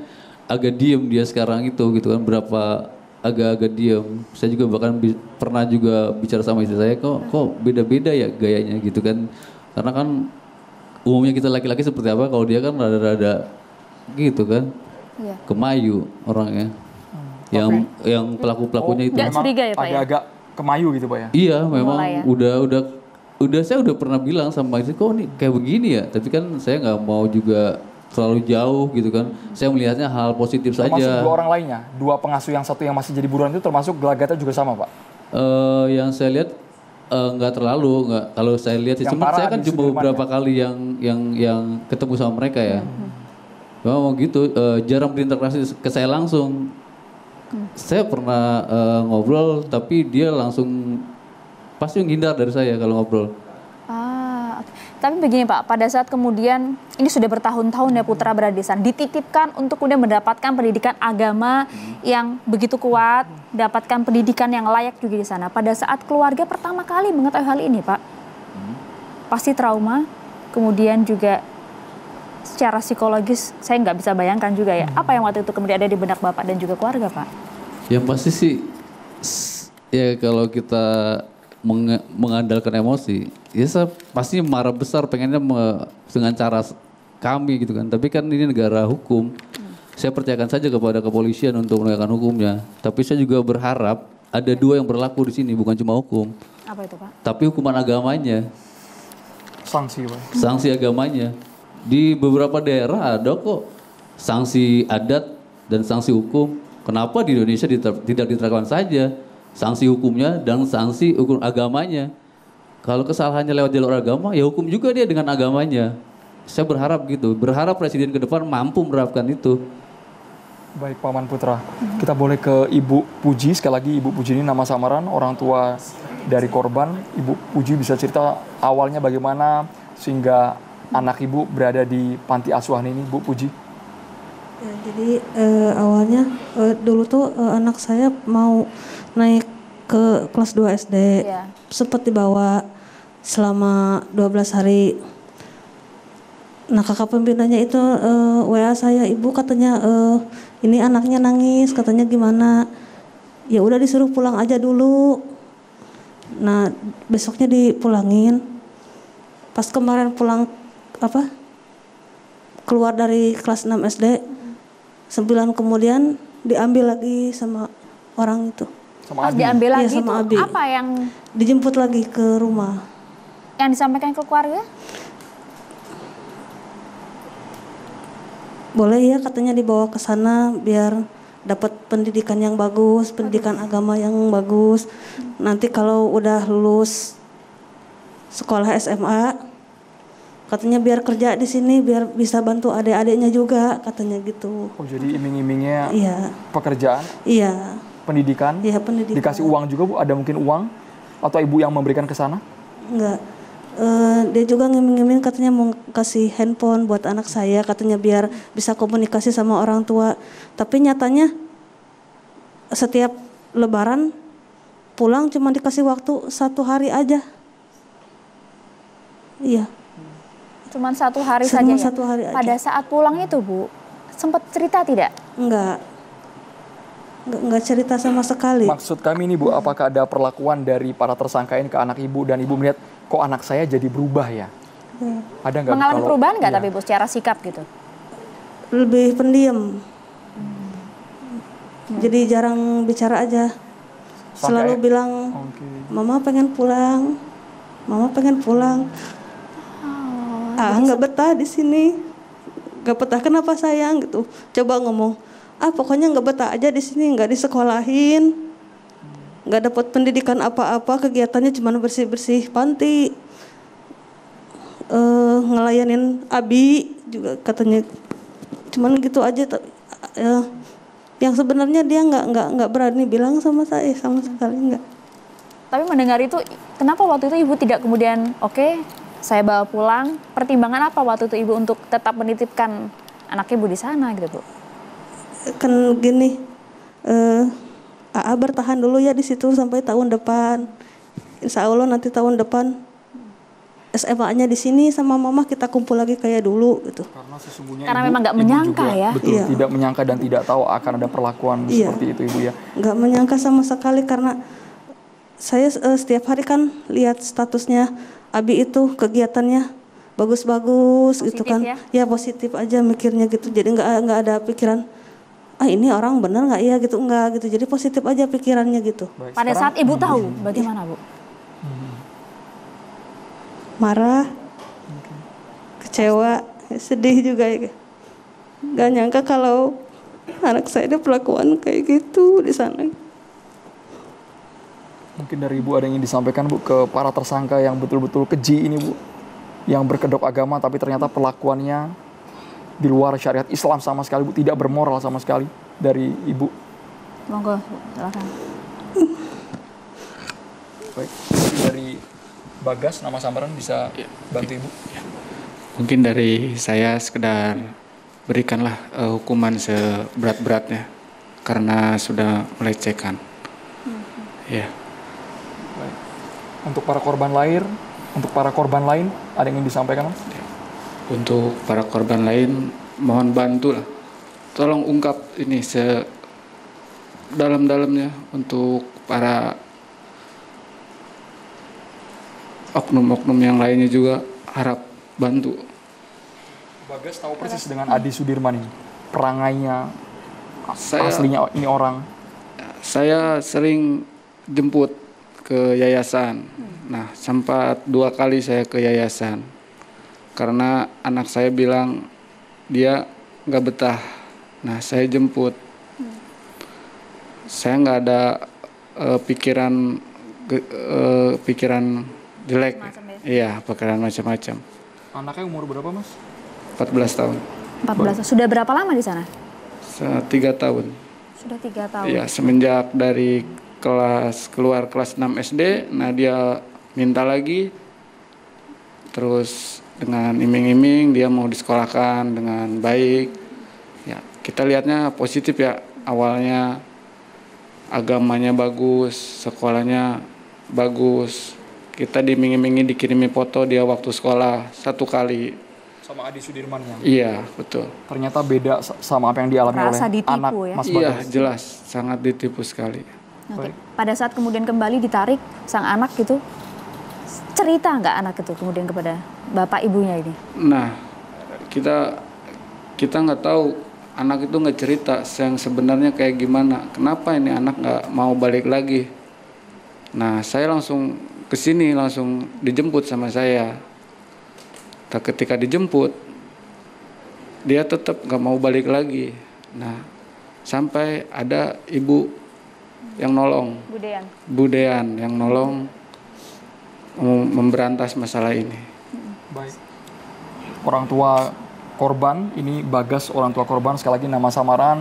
agak diem dia sekarang itu gitu kan, agak-agak diem. Saya juga bahkan pernah juga bicara sama istri saya, kok beda-beda ya gayanya gitu kan, karena kan umumnya kita laki-laki seperti apa, kalau dia kan rada-rada gitu kan, kemayu orangnya. Yang pelaku-pelakunya itu curiga ya, Pak, agak-agak kemayu gitu, Pak ya? Iya, memang udah saya udah pernah bilang sama istri, kok nih kayak begini ya, tapi kan saya nggak mau juga terlalu jauh gitu kan. Saya melihatnya hal positif saja. Termasuk dua orang lainnya, dua pengasuh yang satu yang masih jadi buruan itu termasuk gelagatnya juga sama, Pak? Yang saya lihat nggak terlalu, nggak. Kalau saya lihat sih, saya kan cuma beberapa kali yang ketemu sama mereka ya. Memang gitu, jarang berinteraksi ke saya langsung. Saya pernah ngobrol, tapi dia langsung pasti menghindar dari saya kalau ngobrol. Tapi begini, Pak, pada saat kemudian ini sudah bertahun-tahun ya Putra berada di sana, dititipkan untuk kemudian mendapatkan pendidikan agama yang begitu kuat, dapatkan pendidikan yang layak juga di sana. Pada saat keluarga pertama kali mengetahui hal ini, Pak, pasti trauma, kemudian juga secara psikologis saya nggak bisa bayangkan juga ya. Apa yang waktu itu kemudian ada di benak Bapak dan juga keluarga, Pak? Yang pasti sih, ya kalau kita mengandalkan emosi, ya saya pasti marah besar, pengennya dengan cara kami gitu kan. Tapi kan ini negara hukum, saya percayakan saja kepada kepolisian untuk menegakkan hukumnya. Tapi saya juga berharap ada dua yang berlaku di sini, bukan cuma hukum. Apa itu, Pak? Tapi hukuman agamanya. Sanksi, Pak. Sanksi agamanya. Di beberapa daerah ada kok sanksi adat dan sanksi hukum. Kenapa di Indonesia tidak diterapkan saja sanksi hukumnya dan sanksi hukum agamanya? Kalau kesalahannya lewat jalur agama, ya hukum juga dia dengan agamanya. Saya berharap gitu, berharap presiden ke depan mampu menerapkan itu. Baik Paman Putra, kita boleh ke Ibu Puji. Sekali lagi Ibu Puji ini nama samaran, orang tua dari korban. Ibu Puji bisa cerita awalnya bagaimana sehingga anak Ibu berada di panti asuhan ini, Bu Puji? Ya, jadi awalnya dulu tuh anak saya mau naik ke kelas 2 SD. Ya. Sempat dibawa selama 12 hari. Nah kakak pembinanya itu WA saya, ibu katanya ini anaknya nangis, katanya gimana? Ya udah disuruh pulang aja dulu. Nah besoknya dipulangin. Pas kemarin pulang keluar dari kelas 6 SD, 9 kemudian diambil lagi sama orang itu. Sama Abi? Diambil lagi iya, sama itu Abi. apa yang dijemput lagi ke rumah? Yang disampaikan ke keluarga? Boleh ya katanya dibawa ke sana biar dapat pendidikan yang bagus, pendidikan agama yang bagus. Nanti kalau udah lulus sekolah SMA, katanya biar kerja di sini biar bisa bantu adik-adiknya juga, katanya gitu. Oh jadi iming-imingnya Iya. pekerjaan, Iya. pendidikan, Iya pendidikan. dikasih uang juga Bu? Ada mungkin uang? Atau Ibu yang memberikan ke sana? Enggak. Dia juga ngiming-ngiming katanya mau kasih handphone buat anak saya, katanya biar bisa komunikasi sama orang tua. Tapi nyatanya setiap lebaran pulang cuma dikasih waktu 1 hari aja. Iya. Cuman 1 hari saja Cuma ya? 1 hari aja. Pada saat pulang itu Bu, sempat cerita tidak? Enggak cerita sama sekali. Maksud kami ini Bu, apakah ada perlakuan dari para tersangka ini ke anak Ibu dan Ibu melihat kok anak saya jadi berubah ya? Ada nggak? Mengalami perubahan nggak iya. tapi Bu secara sikap gitu? Lebih pendiam. Jadi jarang bicara aja. Selalu bilang, Mama pengen pulang, Mama pengen pulang. Nggak betah di sini, nggak betah. Kenapa sayang gitu? Coba ngomong, pokoknya nggak betah aja di sini, nggak disekolahin, nggak dapat pendidikan apa-apa, kegiatannya cuma bersih-bersih panti, ngelayanin Abi juga katanya, cuman gitu aja. Yang sebenarnya dia nggak berani bilang sama saya sama sekali nggak. Tapi mendengar itu, kenapa waktu itu Ibu tidak kemudian, oke, saya bawa pulang, pertimbangan apa waktu itu Ibu untuk tetap menitipkan anak Ibu di sana gitu Bu? Kan gini, AA bertahan dulu ya di situ sampai tahun depan. Insya Allah nanti tahun depan SMA-nya di sini sama Mama kita kumpul lagi kayak dulu gitu. Karena sesungguhnya Karena Ibu, memang nggak Ibu menyangka juga, ya. Betul, Iya. tidak menyangka dan tidak tahu akan ada perlakuan seperti itu Ibu ya. Nggak menyangka sama sekali karena saya setiap hari kan lihat statusnya Abi itu kegiatannya bagus-bagus gitu kan. Ya positif aja mikirnya gitu. Jadi nggak ada pikiran ini orang benar nggak ya gitu, enggak gitu. Jadi positif aja pikirannya gitu. Baik, Pada saat Ibu tahu bagaimana Bu? Marah, kecewa, sedih juga ya. Gak nyangka kalau anak saya ada perlakuan kayak gitu di sana. Mungkin dari Ibu ada yang ingin disampaikan Bu ke para tersangka yang betul-betul keji ini Bu, yang berkedok agama tapi ternyata perlakuannya di luar syariat Islam sama sekali Bu, tidak bermoral sama sekali dari Ibu. Monggo, silakan. Baik, dari Bagas nama samaran bisa bantu Ibu. Mungkin dari saya sekedar berikanlah hukuman seberat-beratnya karena sudah melecehkan. Ya. Baik. Untuk para korban lain ada yang ingin disampaikan Mas? Untuk para korban lain mohon bantulah. Tolong ungkap ini sedalam-dalamnya untuk para oknum-oknum yang lainnya juga harap bantu. Bagas tahu persis dengan Adi Sudirman ini, perangainya, aslinya ini orang. Saya sering jemput ke yayasan. Nah, sempat 2 kali saya ke yayasan. Karena anak saya bilang dia nggak betah Nah, saya jemput. Saya nggak ada pikiran jelek. Iya, pikiran macam-macam. Anaknya umur berapa, Mas? 14 tahun. 14. Sudah berapa lama di sana? 3 tahun. Sudah 3 tahun. Iya, semenjak dari keluar kelas 6 SD, nah dia minta lagi. Terus dengan iming-iming dia mau disekolahkan dengan baik. Ya, kita lihatnya positif ya. Awalnya agamanya bagus, sekolahnya bagus. Kita diiming-imingi dikirimi foto dia waktu sekolah 1 kali. Sama Adi Sudirman ya? Iya, betul. Ternyata beda sama apa yang dialami oleh anak ya? Mas Iya, Bagas. jelas. Sangat ditipu sekali. Oke. Pada saat kemudian kembali ditarik sang anak gitu, cerita nggak anak itu kemudian kepada bapak ibunya ini? Nah, kita nggak tahu anak itu nggak cerita yang sebenarnya kayak gimana. Kenapa ini anak nggak mau balik lagi? Nah, saya langsung kesini, langsung dijemput sama saya. Ketika dijemput, dia tetap nggak mau balik lagi. Nah, sampai ada ibu yang nolong, Bu Dean yang nolong memberantas masalah ini. Baik. Orang tua korban, ini Bagas orang tua korban, sekali lagi nama samaran,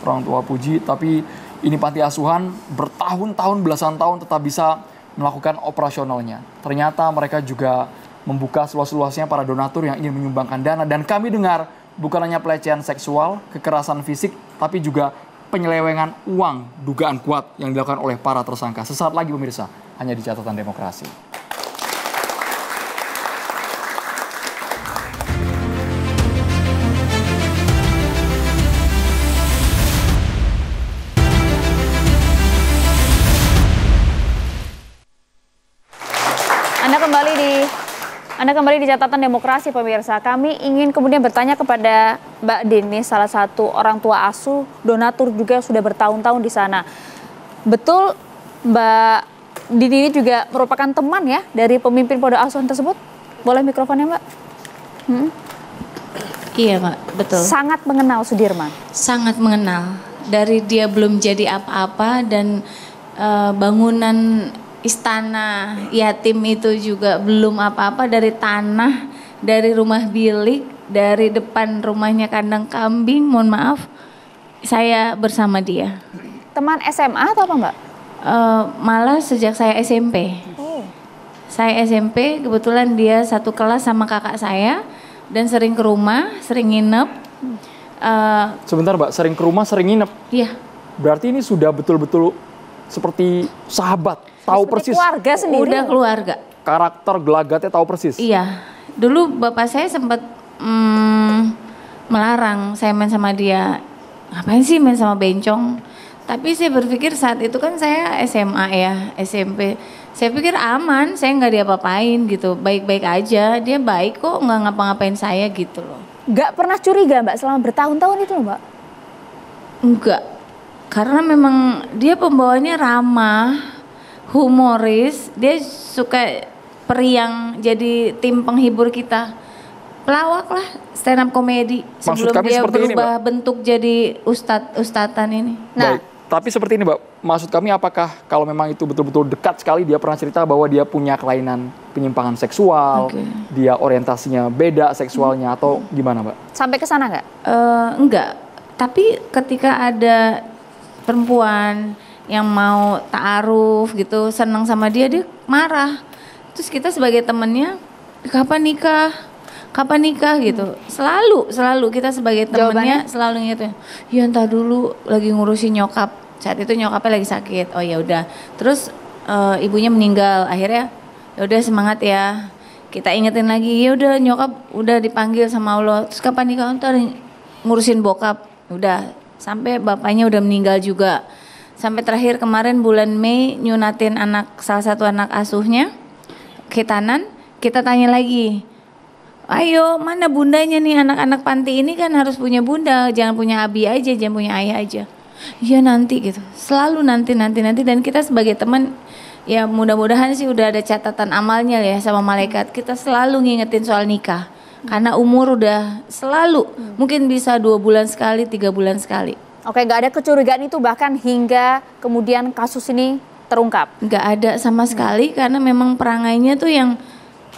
orang tua Puji, tapi ini panti asuhan bertahun-tahun, belasan tahun tetap bisa melakukan operasionalnya. Ternyata mereka juga membuka seluas-luasnya para donatur yang ingin menyumbangkan dana, dan kami dengar bukan hanya pelecehan seksual, kekerasan fisik, tapi juga penyelewengan uang, dugaan kuat yang dilakukan oleh para tersangka. Sesaat lagi pemirsa, hanya di Catatan Demokrasi. Anda kembali di Catatan Demokrasi pemirsa. Kami ingin kemudian bertanya kepada Mbak Dini, salah satu orang tua asuh, donatur juga sudah bertahun-tahun di sana. Betul Mbak Dini ini juga merupakan teman ya dari pemimpin pondok asuhan tersebut? Boleh mikrofonnya Mbak? Iya Mbak, betul. Sangat mengenal Sudirman? Sangat mengenal. Dari dia belum jadi apa-apa dan bangunan istana yatim itu juga belum apa-apa, dari tanah, dari rumah bilik, dari depan rumahnya kandang kambing, mohon maaf, saya bersama dia. Teman SMA atau apa Mbak? Malah sejak saya SMP. Saya SMP, kebetulan dia satu kelas sama kakak saya dan sering ke rumah, sering nginep. Sebentar Mbak, sering ke rumah, sering nginep? Iya. Berarti ini sudah betul-betul seperti sahabat, tahu persis. Keluarga sendiri. Udah keluarga. Karakter gelagatnya tahu persis. Iya. Dulu bapak saya sempat melarang saya main sama dia. Ngapain sih main sama bencong? Tapi saya berpikir saat itu kan saya SMA ya, SMP. Saya pikir aman, saya nggak diapa-apain gitu, baik-baik aja. Dia baik kok, nggak ngapa-ngapain saya gitu loh. Nggak pernah curiga Mbak selama bertahun-tahun itu Mbak? Enggak. Karena memang dia pembawanya ramah, humoris, dia suka periang, jadi tim penghibur kita. Pelawak lah, stand up komedi sebelum dia berubah bentuk jadi ustadzan ini. Nah, baik. Tapi seperti ini Mbak, maksud kami apakah kalau memang itu betul-betul dekat sekali, dia pernah cerita bahwa dia punya kelainan penyimpangan seksual, dia orientasinya beda seksualnya atau gimana Mbak? Sampai ke sana nggak? Enggak, tapi ketika ada perempuan yang mau ta'aruf gitu, senang sama dia, dia marah. Terus kita sebagai temennya, kapan nikah gitu. Selalu kita sebagai temennya selalu gitu. Ya entar dulu lagi ngurusin nyokap. Saat itu nyokapnya lagi sakit. Oh ya udah. Terus ibunya meninggal. Akhirnya ya udah semangat ya. Kita ingetin lagi, ya udah nyokap udah dipanggil sama Allah. Terus kapan nikah? Entar ngurusin bokap. Udah. Sampai bapaknya udah meninggal juga. Sampai terakhir kemarin bulan Mei nyunatin salah satu anak asuhnya, khitanan, kita tanya lagi, ayo mana bundanya nih, anak-anak panti ini kan harus punya bunda, jangan punya abi aja, jangan punya ayah aja. Iya nanti gitu, selalu nanti, dan kita sebagai teman, ya mudah-mudahan sih udah ada catatan amalnya ya sama malaikat, kita selalu ngingetin soal nikah. Karena umur udah selalu, mungkin bisa 2 bulan sekali, 3 bulan sekali. Oke, nggak ada kecurigaan itu bahkan hingga kemudian kasus ini terungkap? Nggak ada sama sekali, karena memang perangainya tuh yang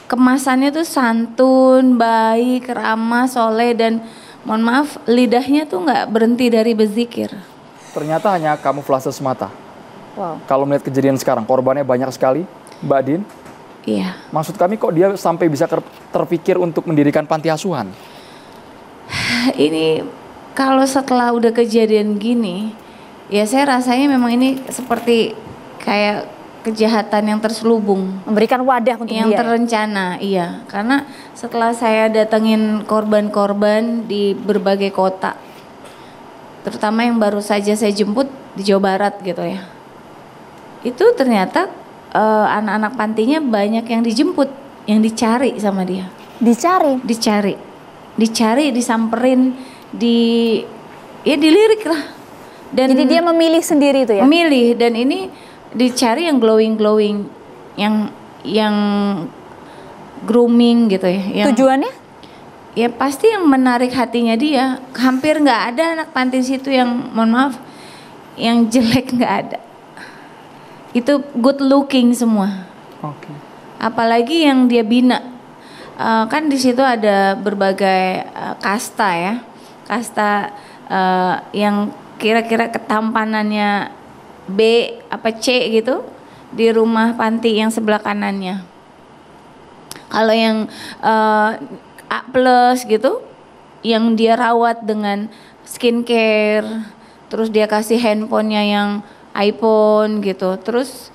kemasannya tuh santun, baik, ramah, soleh, dan mohon maaf lidahnya tuh nggak berhenti dari berzikir. Ternyata hanya kamuflase semata. Wow. Kalau melihat kejadian sekarang, korbannya banyak sekali, Mbak Din. Iya. Maksud kami kok dia sampai bisa terpikir untuk mendirikan panti asuhan? Ini kalau setelah udah kejadian gini, ya saya rasanya memang ini seperti kayak kejahatan yang terselubung. Memberikan wadah untuk yang dia. Terencana, iya. Karena setelah saya datengin korban-korban di berbagai kota, terutama yang baru saja saya jemput di Jawa Barat gitu ya, itu ternyata anak-anak pantinya banyak yang dijemput, yang dicari sama dia. Dicari, disamperin, dilirik lah. Dan jadi dia memilih sendiri itu ya? Memilih, dan ini dicari yang glowing, yang grooming gitu ya. Tujuannya? Ya pasti yang menarik hatinya dia. Hampir nggak ada anak panti situ yang, mohon maaf, yang jelek, nggak ada. Itu good looking semua. Oke. Apalagi yang dia bina. Kan di situ ada berbagai kasta ya. Kasta yang kira-kira ketampanannya B apa C gitu di rumah panti yang sebelah kanannya. Kalau yang A+ gitu, yang dia rawat dengan skincare, terus dia kasih handphonenya yang iPhone gitu, terus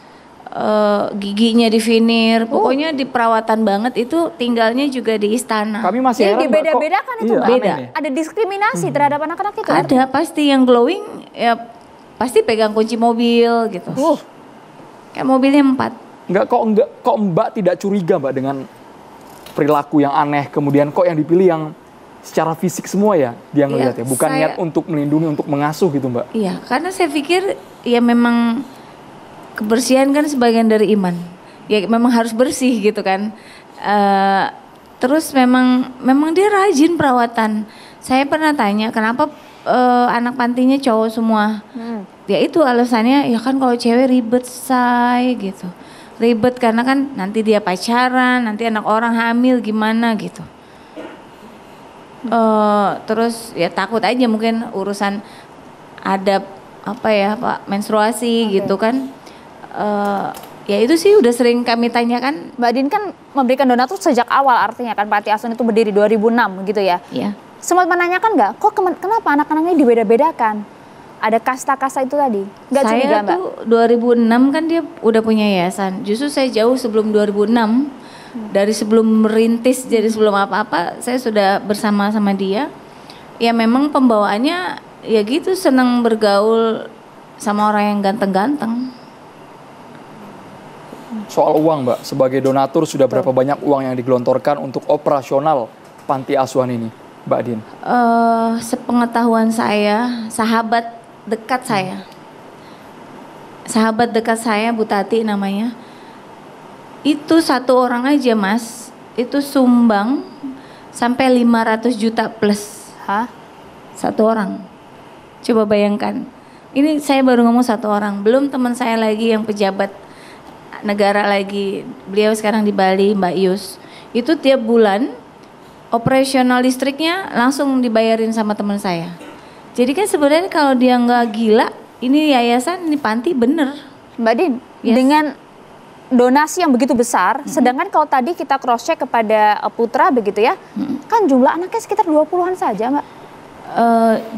giginya divinir, pokoknya di perawatan banget. Itu tinggalnya juga di istana. Kami masih jadi dibeda-bedakan itu Mbak? Beda. Ada diskriminasi terhadap anak-anak itu? Ada pasti yang glowing ya pasti pegang kunci mobil gitu. Kayak mobilnya 4. Kok Mbak tidak curiga Mbak dengan perilaku yang aneh, kemudian kok yang dipilih yang secara fisik semua ya dia ngelihat ya, bukan niat untuk melindungi, untuk mengasuh gitu Mbak? Iya, karena saya pikir ya memang kebersihan kan sebagian dari iman. Ya memang harus bersih gitu kan. Terus memang dia rajin perawatan. Saya pernah tanya kenapa anak pantinya cowok semua. Ya itu alasannya, ya kan kalau cewek ribet say gitu. Ribet karena kan nanti dia pacaran, nanti anak orang hamil gimana gitu. Terus ya takut aja mungkin urusan adab apa ya Pak, menstruasi gitu kan. Ya itu sih udah sering kami tanyakan. Mbak Din kan memberikan donatur sejak awal, artinya kan panti asuhan itu berdiri 2006 gitu ya. Iya. Sempat menanyakan nggak, kok kenapa anak-anak ini dibeda-bedakan? Ada kasta-kasta itu tadi? Nggak curiga Mbak? Saya tuh 2006 kan dia udah punya yayasan. Justru saya jauh sebelum 2006. Dari sebelum merintis, jadi sebelum apa-apa saya sudah bersama sama dia. Ya memang pembawaannya ya gitu, senang bergaul sama orang yang ganteng-ganteng. Soal uang Mbak, sebagai donatur sudah berapa banyak uang yang digelontorkan untuk operasional panti asuhan ini Mbak Din? Sepengetahuan saya, sahabat dekat saya Bu Tati namanya, itu satu orang aja Mas, itu sumbang sampai 500 juta plus. Hah? Satu orang. Coba bayangkan. Ini saya baru ngomong satu orang, belum teman saya lagi yang pejabat negara lagi. Beliau sekarang di Bali, Mbak Yus. Itu tiap bulan operasional listriknya langsung dibayarin sama teman saya. Jadi kan sebenarnya kalau dia nggak gila, ini yayasan, ini panti bener. Mbak Din, dengan donasi yang begitu besar, sedangkan kalau tadi kita cross check kepada Putra begitu ya, kan jumlah anaknya sekitar 20-an saja Mbak.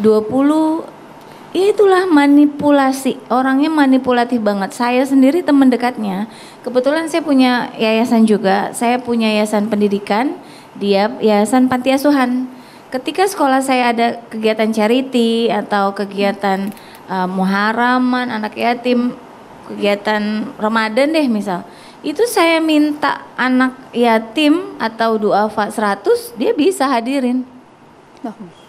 20, ya itulah manipulasi, orangnya manipulatif banget. Saya sendiri teman dekatnya, kebetulan saya punya yayasan juga, saya punya yayasan pendidikan, dia yayasan panti asuhan. Ketika sekolah saya ada kegiatan charity atau kegiatan muharaman, anak yatim, kegiatan Ramadan deh misal, itu saya minta anak yatim atau duafa 100, dia bisa hadirin.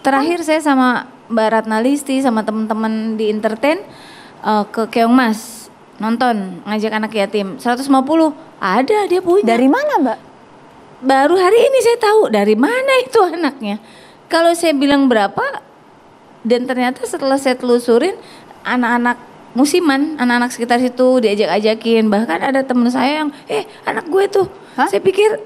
Terakhir saya sama Mbak Ratna Listi sama teman-teman di entertain ke Keongmas nonton, ngajak anak yatim 150, ada dia punya. Dari mana Mbak? baru hari ini saya tahu dari mana itu anaknya. Kalau saya bilang berapa, dan ternyata setelah saya telusurin, anak-anak musiman, anak-anak sekitar situ diajak-ajakin. Bahkan ada teman saya yang, anak gue tuh. Saya pikir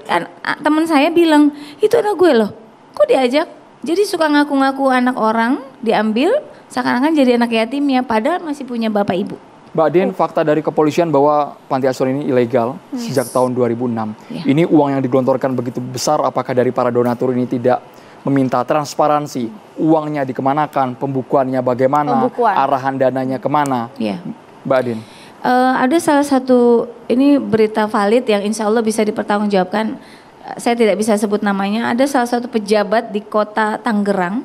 teman saya bilang, itu anak gue loh. Kok diajak? Jadi suka ngaku-ngaku anak orang, diambil, seakan-akan jadi anak yatim ya, padahal masih punya bapak ibu. Mbak Din, fakta dari kepolisian bahwa panti asuhan ini ilegal sejak tahun 2006. Ini uang yang digelontorkan begitu besar, apakah dari para donatur ini tidak meminta transparansi, uangnya dikemanakan, pembukuannya bagaimana, arahan dananya kemana, Mbak Din? Ada salah satu, ini berita valid yang insya Allah bisa dipertanggungjawabkan, saya tidak bisa sebut namanya, ada salah satu pejabat di kota Tangerang,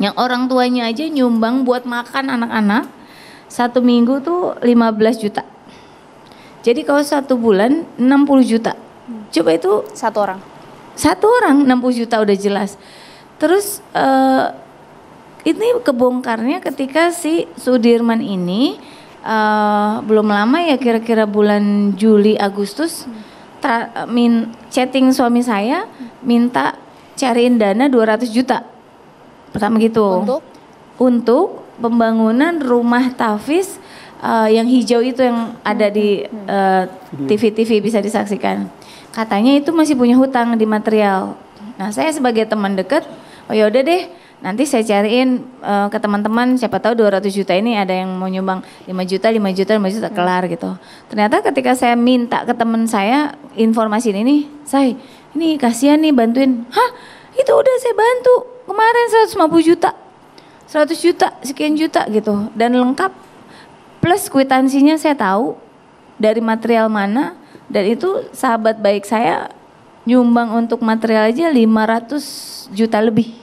yang orang tuanya aja nyumbang buat makan anak-anak, 1 minggu tuh 15 juta. Jadi kalau 1 bulan 60 juta. Coba itu satu orang 60 juta udah jelas. Terus ini kebongkarnya ketika si Sudirman ini belum lama ya, kira-kira bulan Juli Agustus chatting suami saya minta cariin dana 200 juta. Pertama gitu. Untuk pembangunan rumah tahfiz yang hijau itu yang ada di TV-TV bisa disaksikan. Katanya itu masih punya hutang di material. Nah, saya sebagai teman dekat, oh ya udah deh, nanti saya cariin ke teman-teman, siapa tahu 200 juta ini ada yang mau nyumbang 5 juta kelar gitu. Ternyata ketika saya minta ke teman saya informasi ini, ini kasihan nih bantuin. Hah, itu udah saya bantu kemarin 150 juta. 100 juta, sekian juta gitu. Dan lengkap, plus kwitansinya saya tahu dari material mana. Dan itu sahabat baik saya nyumbang untuk material aja 500 juta lebih.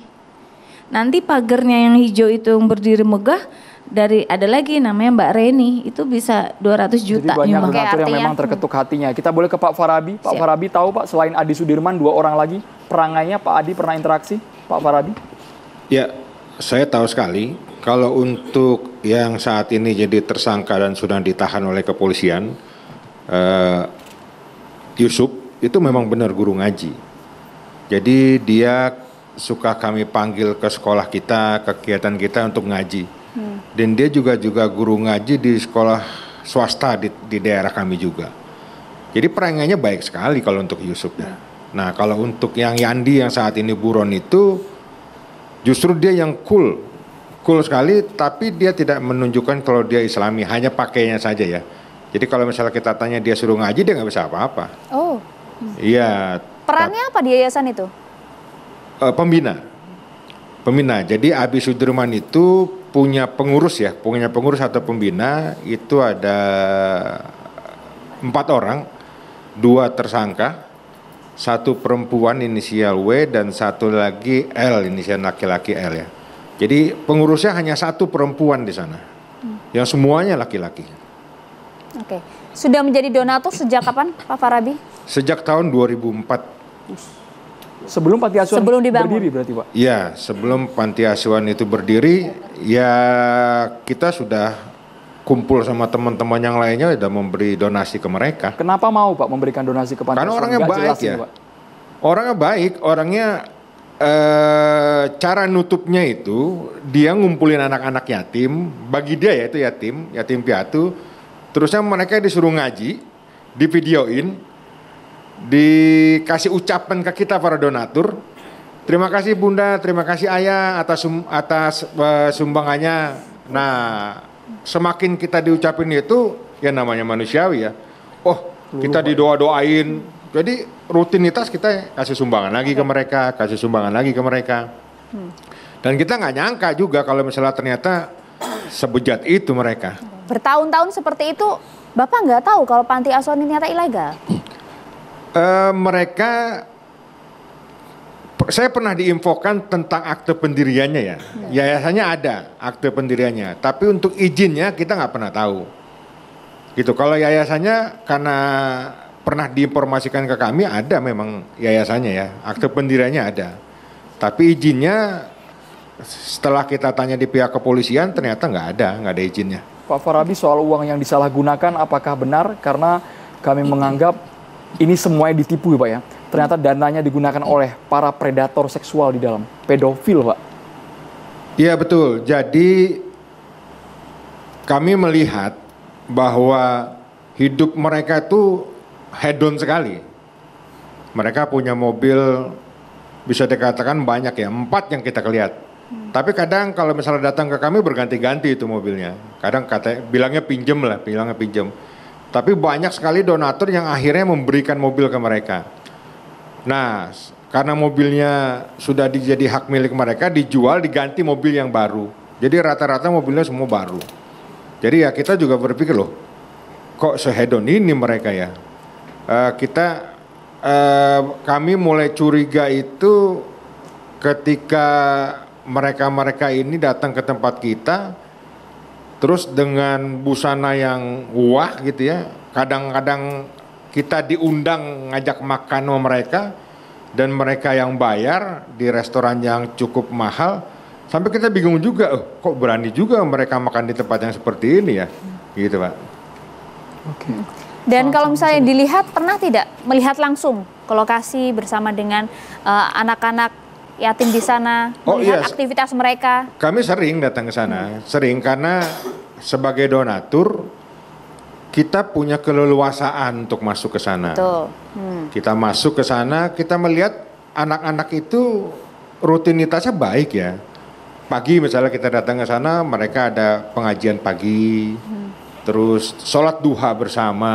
Nanti pagernya yang hijau itu yang berdiri megah, ada lagi namanya Mbak Reni, itu bisa 200 juta. Jadi banyak donatur yang memang terketuk hatinya. Kita boleh ke Pak Farabi. Pak Farabi tahu Pak, selain Adi Sudirman 2 orang lagi perangainya Pak Adi pernah interaksi? Pak Farabi? Ya, saya tahu sekali kalau untuk yang saat ini jadi tersangka dan sudah ditahan oleh kepolisian, Yusuf itu memang benar guru ngaji. Jadi dia suka kami panggil ke sekolah kita, kegiatan kita untuk ngaji. Dan dia juga guru ngaji di sekolah swasta di daerah kami juga. Jadi perangainya baik sekali kalau untuk Yusuf ya. Nah, kalau untuk yang Yandi yang saat ini buron itu, justru dia yang cool sekali, tapi dia tidak menunjukkan kalau dia Islami, hanya pakainya saja ya. Jadi kalau misalnya kita tanya dia suruh ngaji, dia nggak bisa apa-apa. Oh. Iya. Perannya apa di yayasan itu? Pembina. Jadi Abi Sudirman itu punya pengurus atau pembina, itu ada 4 orang, 2 tersangka, 1 perempuan inisial W dan 1 lagi L, inisial laki-laki L ya. Jadi pengurusnya hanya 1 perempuan di sana, yang semuanya laki-laki. Oke, sudah menjadi donatur sejak kapan Pak Farabi? Sejak tahun 2004. Sebelum panti asuhan berdiri berarti Pak? Iya, sebelum panti asuhan itu berdiri, ya kita sudah kumpul sama teman-teman yang lainnya udah memberi donasi ke mereka. Kenapa mau Pak memberikan donasi ke panti asuhan? Karena orangnya baik ya. Orangnya baik, cara nutupnya itu dia ngumpulin anak-anak yatim, bagi dia ya itu yatim piatu. Terusnya mereka disuruh ngaji, divideoin, dikasih ucapan ke kita para donatur. Terima kasih Bunda, terima kasih Ayah atas sumbangannya. Nah, semakin kita diucapin itu, ya namanya manusiawi ya. Oh, kita didoa-doain. Jadi rutinitas kita kasih sumbangan lagi ke mereka, Dan kita nggak nyangka juga kalau misalnya ternyata sebejat itu mereka. Bertahun-tahun seperti itu, Bapak nggak tahu kalau panti asuhan ini ternyata ilegal? Saya pernah diinfokan tentang akte pendiriannya ya. Yayasannya ada akte pendiriannya, tapi untuk izinnya kita nggak pernah tahu. Gitu. Kalau yayasannya karena pernah diinformasikan ke kami ada memang yayasannya ya, akte pendiriannya ada. Tapi izinnya setelah kita tanya di pihak kepolisian ternyata nggak ada izinnya. Pak Farabi, soal uang yang disalahgunakan apakah benar? Karena kami menganggap ini semuanya ditipu ya Pak ya. ternyata dananya digunakan oleh para predator seksual di dalam, pedofil, Pak. Iya betul. Jadi kami melihat bahwa hidup mereka itu hedon sekali. Mereka punya mobil bisa dikatakan banyak ya, 4 yang kita lihat. Tapi kadang kalau misalnya datang ke kami berganti-ganti itu mobilnya. Kadang bilangnya pinjem lah, bilangnya pinjem. Tapi banyak sekali donatur yang akhirnya memberikan mobil ke mereka. Nah, karena mobilnya sudah jadi hak milik mereka, dijual, diganti mobil yang baru. Jadi rata-rata mobilnya semua baru. Jadi ya kita juga berpikir loh, kok sehedon ini mereka ya. Kami mulai curiga itu ketika mereka ini datang ke tempat kita, terus dengan busana yang wah gitu ya. Kadang-kadang kita diundang ngajak makan sama mereka, dan mereka yang bayar di restoran yang cukup mahal. Sampai kita bingung juga, kok berani juga mereka makan di tempat yang seperti ini ya, gitu Pak. Oke. Dan kalau misalnya dilihat, pernah tidak melihat langsung ke lokasi bersama dengan anak-anak yatim di sana, melihat aktivitas mereka? Kami sering datang ke sana, sering, karena sebagai donatur kita punya keleluasaan untuk masuk ke sana. Betul. Kita masuk ke sana, kita melihat anak-anak itu rutinitasnya baik ya. Pagi misalnya kita datang ke sana, mereka ada pengajian pagi, terus sholat duha bersama,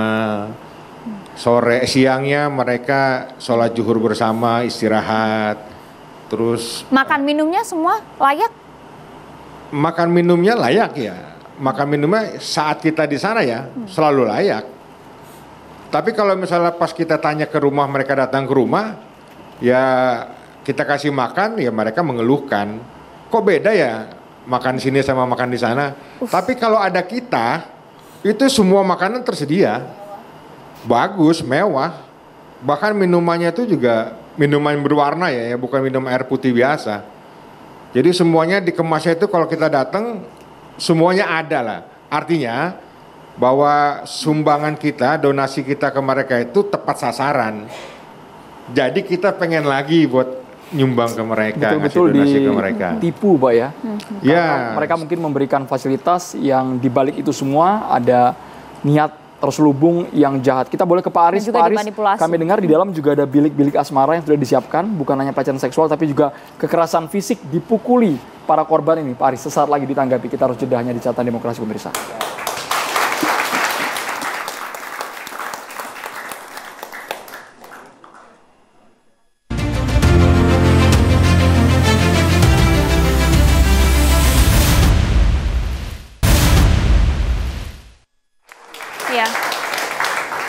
siangnya mereka sholat zuhur bersama, istirahat. Terus makan minumnya semua layak? Makan minumnya layak ya. Makan minumnya saat kita di sana ya selalu layak. Tapi kalau misalnya pas kita tanya ke rumah, mereka datang ke rumah, ya kita kasih makan, ya mereka mengeluhkan. Kok beda ya makan di sini sama makan di sana? Tapi kalau ada kita, itu semua makanan tersedia. Bagus, mewah. Bahkan minumannya itu juga minuman berwarna ya, bukan minum air putih biasa. Jadi semuanya dikemasnya itu kalau kita datang semuanya ada lah. Artinya bahwa sumbangan kita, donasi kita ke mereka itu tepat sasaran. Jadi kita pengen lagi buat nyumbang ke mereka, betul-betul donasi ke mereka. Ditipu, Pak ya. Ya. Mereka mungkin memberikan fasilitas yang dibalik itu semua ada niat terselubung yang jahat. Kita boleh ke Pak Aris. Pak Aris, kami dengar di dalam juga ada bilik-bilik asmara yang sudah disiapkan, bukan hanya pelecehan seksual tapi juga kekerasan fisik, dipukuli para korban ini. Pak Aris, sesaat lagi ditanggapi. Kita harus jeda hanya di Catatan Demokrasi, pemirsa.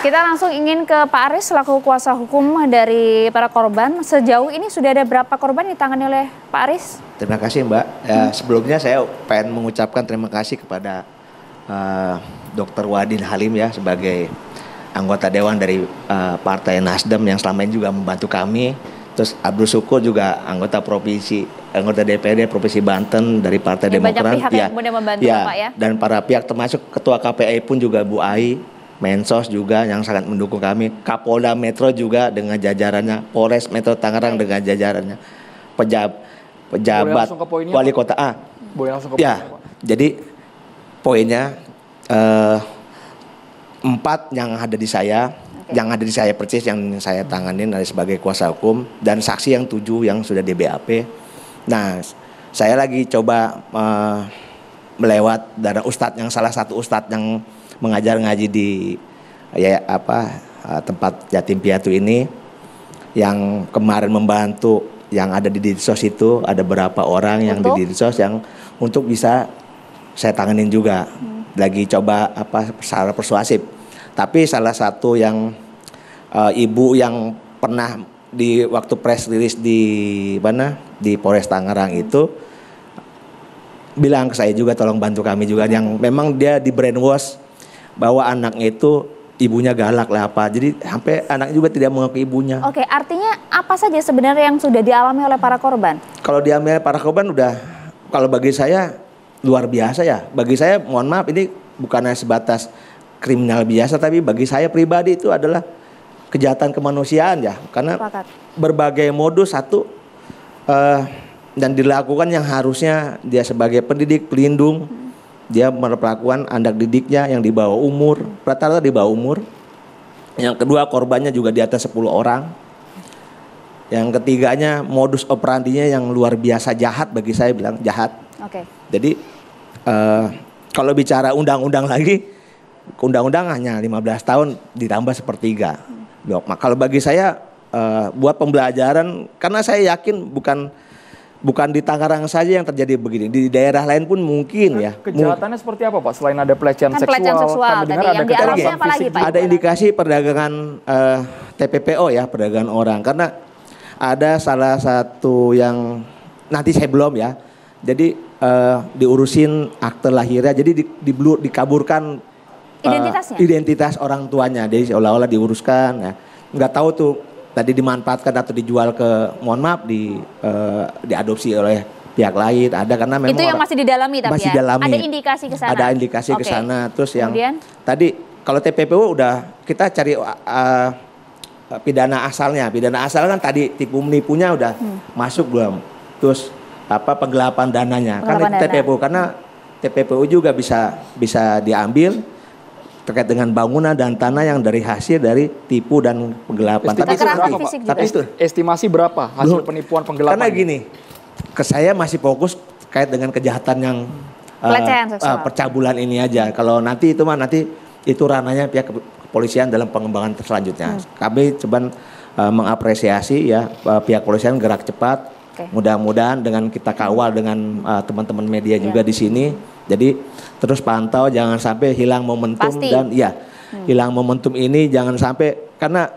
Kita langsung ingin ke Pak Aris selaku kuasa hukum dari para korban. Sejauh ini sudah ada berapa korban ditangani oleh Pak Aris? Terima kasih Mbak. Sebelumnya saya pengen mengucapkan terima kasih kepada Dr. Wadin Halim ya sebagai anggota dewan dari Partai Nasdem yang selama ini juga membantu kami. Terus Abdul Syukur juga anggota DPRD Provinsi Banten dari Partai Demokrat. Banyak pihak yang kemudian membantu Pak ya. Dan para pihak termasuk Ketua KPI pun juga Bu Ai. Mensos juga yang sangat mendukung kami, Kapolda Metro juga dengan jajarannya, Polres Metro Tangerang dengan jajarannya, pejabat wali kota A. Ya, jadi poinnya 4 yang ada di saya, yang ada di saya persis yang saya tanganin dari sebagai kuasa hukum, dan saksi yang 7 yang sudah di BAP. Nah, saya lagi coba melewat dari ustadz yang salah satu ustadz yang mengajar ngaji di tempat yatim piatu ini, yang kemarin membantu yang ada di Dinsos itu, ada berapa orang yang di Dinsos yang untuk bisa saya tanganin juga. Lagi coba secara persuasif. Tapi salah satu yang ibu yang pernah di waktu press release di Polres Tangerang itu bilang ke saya juga, tolong bantu kami juga, yang memang dia di brainwash bahwa anaknya itu ibunya galak lah apa. Jadi sampai anak juga tidak mengakui ibunya. Oke, artinya apa saja sebenarnya yang sudah dialami oleh para korban? Kalau dialami oleh para korban udah, kalau bagi saya luar biasa ya. Bagi saya, mohon maaf, ini bukan hanya sebatas kriminal biasa, tapi bagi saya pribadi itu adalah kejahatan kemanusiaan ya, karena berbagai modus dan dilakukan yang harusnya dia sebagai pendidik pelindung, dia memperlakukan anak didiknya yang di bawah umur, rata-rata di bawah umur. Yang kedua, korbannya juga di atas 10 orang. Yang ketiganya, modus operandinya yang luar biasa jahat, bagi saya bilang jahat. Jadi kalau bicara undang-undang lagi, undang-undang hanya 15 tahun ditambah sepertiga. Kalau bagi saya buat pembelajaran, karena saya yakin bukan di Tangerang saja yang terjadi begini, di daerah lain pun mungkin ya. Kejahatannya seperti apa Pak? Selain ada pelecehan seksual, pelecehan seksual kami dengar ada kekerasan fisik. Ada indikasi perdagangan TPPO ya, perdagangan orang. Karena ada salah satu yang nanti saya belum ya. Jadi diurusin akte lahirnya, jadi dikaburkan identitas orang tuanya, jadi seolah-olah diuruskan. Ya. Nggak tahu tuh tadi dimanfaatkan atau dijual ke, mohon maaf, diadopsi oleh pihak lain. Ada karena memang itu yang masih didalami tapi masih ya. dalami. Ada indikasi ke sana. Ada indikasi ke sana. Terus kemudian? Yang tadi kalau TPPO udah kita cari pidana asalnya. Pidana asal kan tadi tipu menipunya udah masuk belum? Terus penggelapan dananya. Karena itu TPPO, karena TPPO juga bisa diambil terkait dengan bangunan dan tanah yang dari hasil dari tipu dan penggelapan. Tapi itu estimasi berapa hasil penipuan penggelapan? Karena gini, saya masih fokus terkait dengan kejahatan yang percabulan ini aja. Kalau nanti itu itu ranahnya pihak kepolisian dalam pengembangan selanjutnya. Kami coba mengapresiasi ya pihak kepolisian gerak cepat. Mudah-mudahan dengan kita kawal dengan teman-teman media juga di sini. Jadi terus pantau, jangan sampai hilang momentum. Dan hilang momentum ini jangan sampai, karena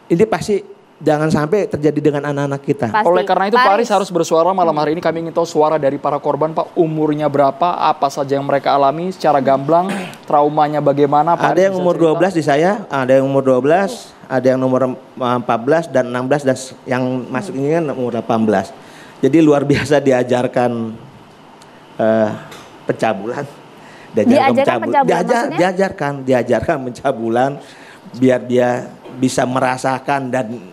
ini pasti jangan sampai terjadi dengan anak-anak kita. Oleh karena itu Pak Aris harus bersuara malam hari ini. Kami ingin tahu suara dari para korban Pak, umurnya berapa, apa saja yang mereka alami secara gamblang, traumanya bagaimana Pak? Ada yang umur 12 di saya, ada yang umur 12, ada yang nomor 14 dan 16, dan yang masuk ini kan umur 18. Jadi luar biasa diajarkan pencabulan. Diajarkan pencabulan biar dia bisa merasakan dan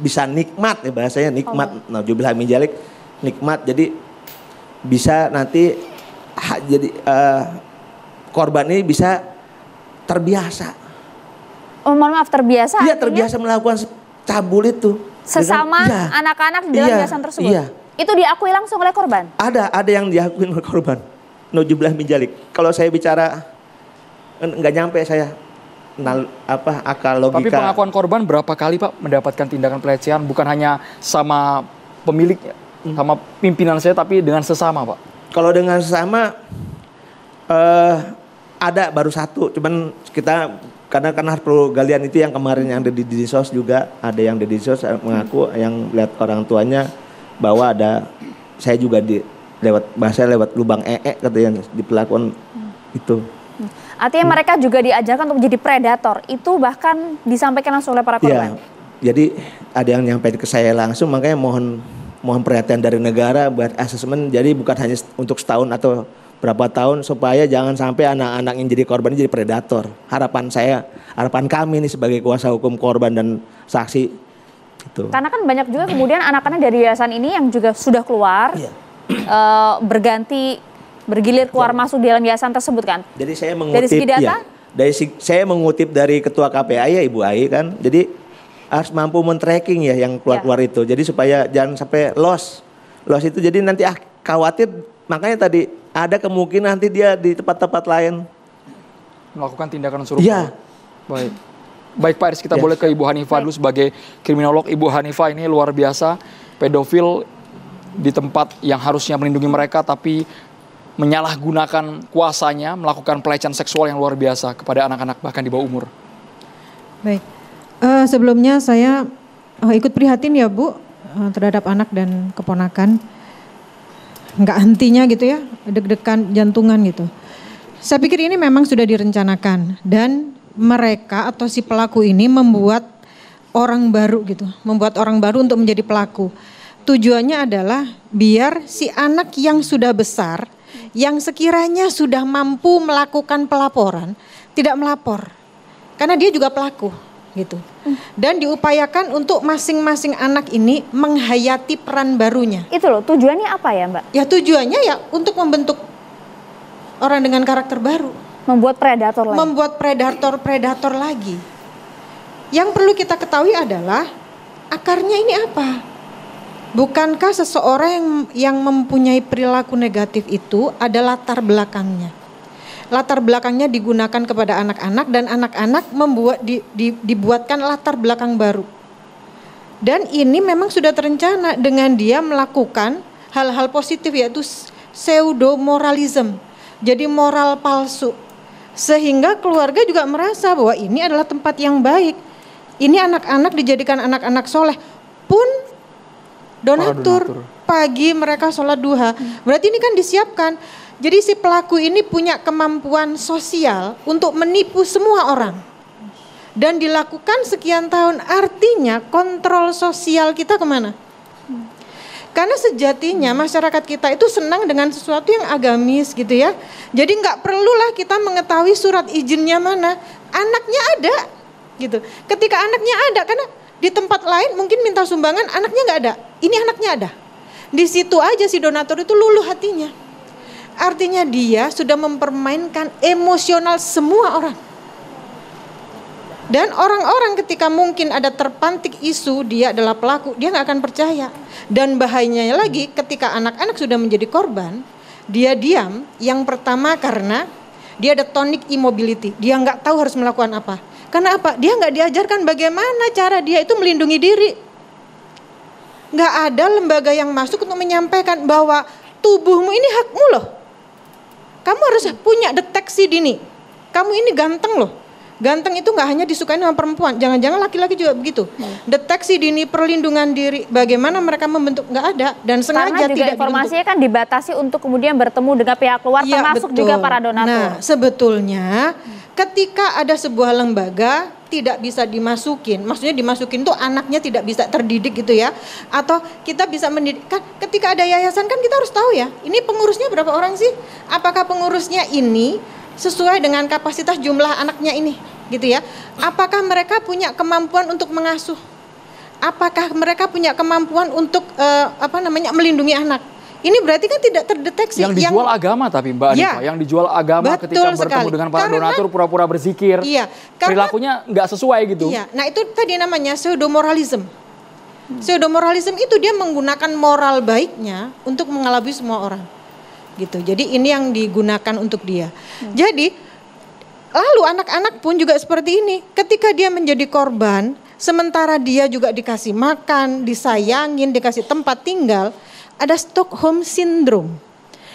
bisa nikmat ya bahasanya, nikmat. Nauzubillah min dzalik, nikmat. Jadi bisa nanti jadi korban ini bisa terbiasa. Oh, mohon maaf, terbiasa? Iya, terbiasa melakukan cabul itu. Sesama anak-anak di dalam yayasan tersebut? Iya. Itu diakui langsung oleh korban? Ada yang diakui oleh korban. Nauzubillah min dzalik. Kalau saya bicara nggak nyampe saya akal logika. Tapi pengakuan korban berapa kali Pak mendapatkan tindakan pelecehan, bukan hanya sama pemiliknya, sama pimpinan saya, tapi dengan sesama Pak? Kalau dengan sesama ada baru satu, cuman kita karena perlu galian itu yang kemarin yang ada di Dinsos juga, ada yang di Dinsos mengaku yang lihat orang tuanya bahwa ada, saya juga lewat lubang katanya diperlakukan itu. Artinya mereka juga diajarkan untuk menjadi predator. Itu bahkan disampaikan langsung oleh para korban. Ya, jadi ada yang nyampaikan ke saya langsung, makanya mohon perhatian dari negara buat asesmen. Jadi bukan hanya untuk setahun atau berapa tahun, supaya jangan sampai anak-anak yang jadi korban jadi predator. Harapan kami nih sebagai kuasa hukum korban dan saksi itu. Karena kan banyak juga kemudian anak-anak dari yayasan ini yang juga sudah keluar, bergilir keluar masuk di dalam yayasan tersebut kan. Jadi saya mengutip saya mengutip dari Ketua KPAI ya Ibu Ai kan. Jadi harus mampu men-tracking ya yang keluar-keluar itu. Jadi supaya jangan sampai loss itu, jadi nanti khawatir, makanya tadi ada kemungkinan nanti dia di tempat-tempat lain melakukan tindakan serupa. Iya. Baik Pak Aris, kita boleh ke Ibu Hanifah dulu sebagai kriminolog. Ibu Hanifah ini luar biasa, pedofil di tempat yang harusnya melindungi mereka tapi menyalahgunakan kuasanya, melakukan pelecehan seksual yang luar biasa kepada anak-anak bahkan di bawah umur. Baik, sebelumnya saya ikut prihatin ya Bu terhadap anak dan keponakan. Nggak hentinya gitu ya, deg-degan jantungan gitu. Saya pikir ini memang sudah direncanakan dan mereka atau si pelaku ini membuat orang baru gitu, membuat orang baru untuk menjadi pelaku. Tujuannya adalah biar si anak yang sudah besar, yang sekiranya sudah mampu melakukan pelaporan, tidak melapor. Karena dia juga pelaku. gitu. Dan diupayakan untuk masing-masing anak ini menghayati peran barunya. Itu loh, tujuannya apa ya Mbak? Ya tujuannya ya untuk membentuk orang dengan karakter baru. Membuat predator lagi. Membuat predator lagi. Yang perlu kita ketahui adalah akarnya ini apa? Bukankah seseorang yang mempunyai perilaku negatif itu ada latar belakangnya? Latar belakangnya digunakan kepada anak-anak dan anak-anak dibuatkan latar belakang baru. Dan ini memang sudah terencana dengan dia melakukan hal-hal positif, yaitu pseudo-moralism. Jadi moral palsu. Sehingga keluarga juga merasa bahwa ini adalah tempat yang baik. Ini anak-anak dijadikan anak-anak soleh. Pun donatur. Pagi mereka sholat duha. Berarti ini kan disiapkan. Jadi si pelaku ini punya kemampuan sosial untuk menipu semua orang. Dan dilakukan sekian tahun, artinya kontrol sosial kita kemana? Karena sejatinya masyarakat kita itu senang dengan sesuatu yang agamis gitu ya. Jadi nggak perlulah kita mengetahui surat izinnya mana. Anaknya ada gitu. Ketika anaknya ada, karena di tempat lain mungkin minta sumbangan, anaknya nggak ada. Ini anaknya ada. Di situ aja si donatur itu luluh hatinya. Artinya dia sudah mempermainkan emosional semua orang. Dan orang-orang ketika mungkin ada terpantik isu dia adalah pelaku, dia nggak akan percaya. Dan bahayanya lagi ketika anak-anak sudah menjadi korban, dia diam. Yang pertama karena dia ada tonic immobility, dia nggak tahu harus melakukan apa. Karena apa? Dia nggak diajarkan bagaimana cara dia itu melindungi diri. Nggak ada lembaga yang masuk untuk menyampaikan bahwa tubuhmu ini hakmu loh. Kamu harus punya deteksi dini. Kamu ini ganteng loh. Ganteng itu nggak hanya disukai sama perempuan, jangan-jangan laki-laki juga begitu. Deteksi dini, perlindungan diri, bagaimana mereka membentuk, nggak ada. Dan sengaja karena juga tidak informasinya kan dibatasi untuk kemudian bertemu dengan pihak luar, ya, termasuk betul. juga para donatur. Nah, sebetulnya ketika ada sebuah lembaga tidak bisa dimasukin, maksudnya dimasukin tuh anaknya tidak bisa terdidik gitu ya, atau kita bisa mendidik. Kan ketika ada yayasan kan kita harus tahu ya, ini pengurusnya berapa orang sih? Apakah pengurusnya ini sesuai dengan kapasitas jumlah anaknya ini, gitu ya? Apakah mereka punya kemampuan untuk mengasuh? Apakah mereka punya kemampuan untuk melindungi anak? Ini berarti kan tidak terdeteksi. Yang dijual agama tapi Mbak Anifa, yang dijual agama ketika bertemu dengan para donatur pura-pura berzikir, perilakunya nggak sesuai gitu. Iya, nah itu tadi namanya pseudomoralism. Pseudomoralism itu dia menggunakan moral baiknya untuk mengelabui semua orang. Gitu. Jadi ini yang digunakan untuk dia. Jadi lalu anak-anak pun juga seperti ini. Ketika dia menjadi korban, sementara dia juga dikasih makan, disayangin, dikasih tempat tinggal, ada Stockholm Syndrome.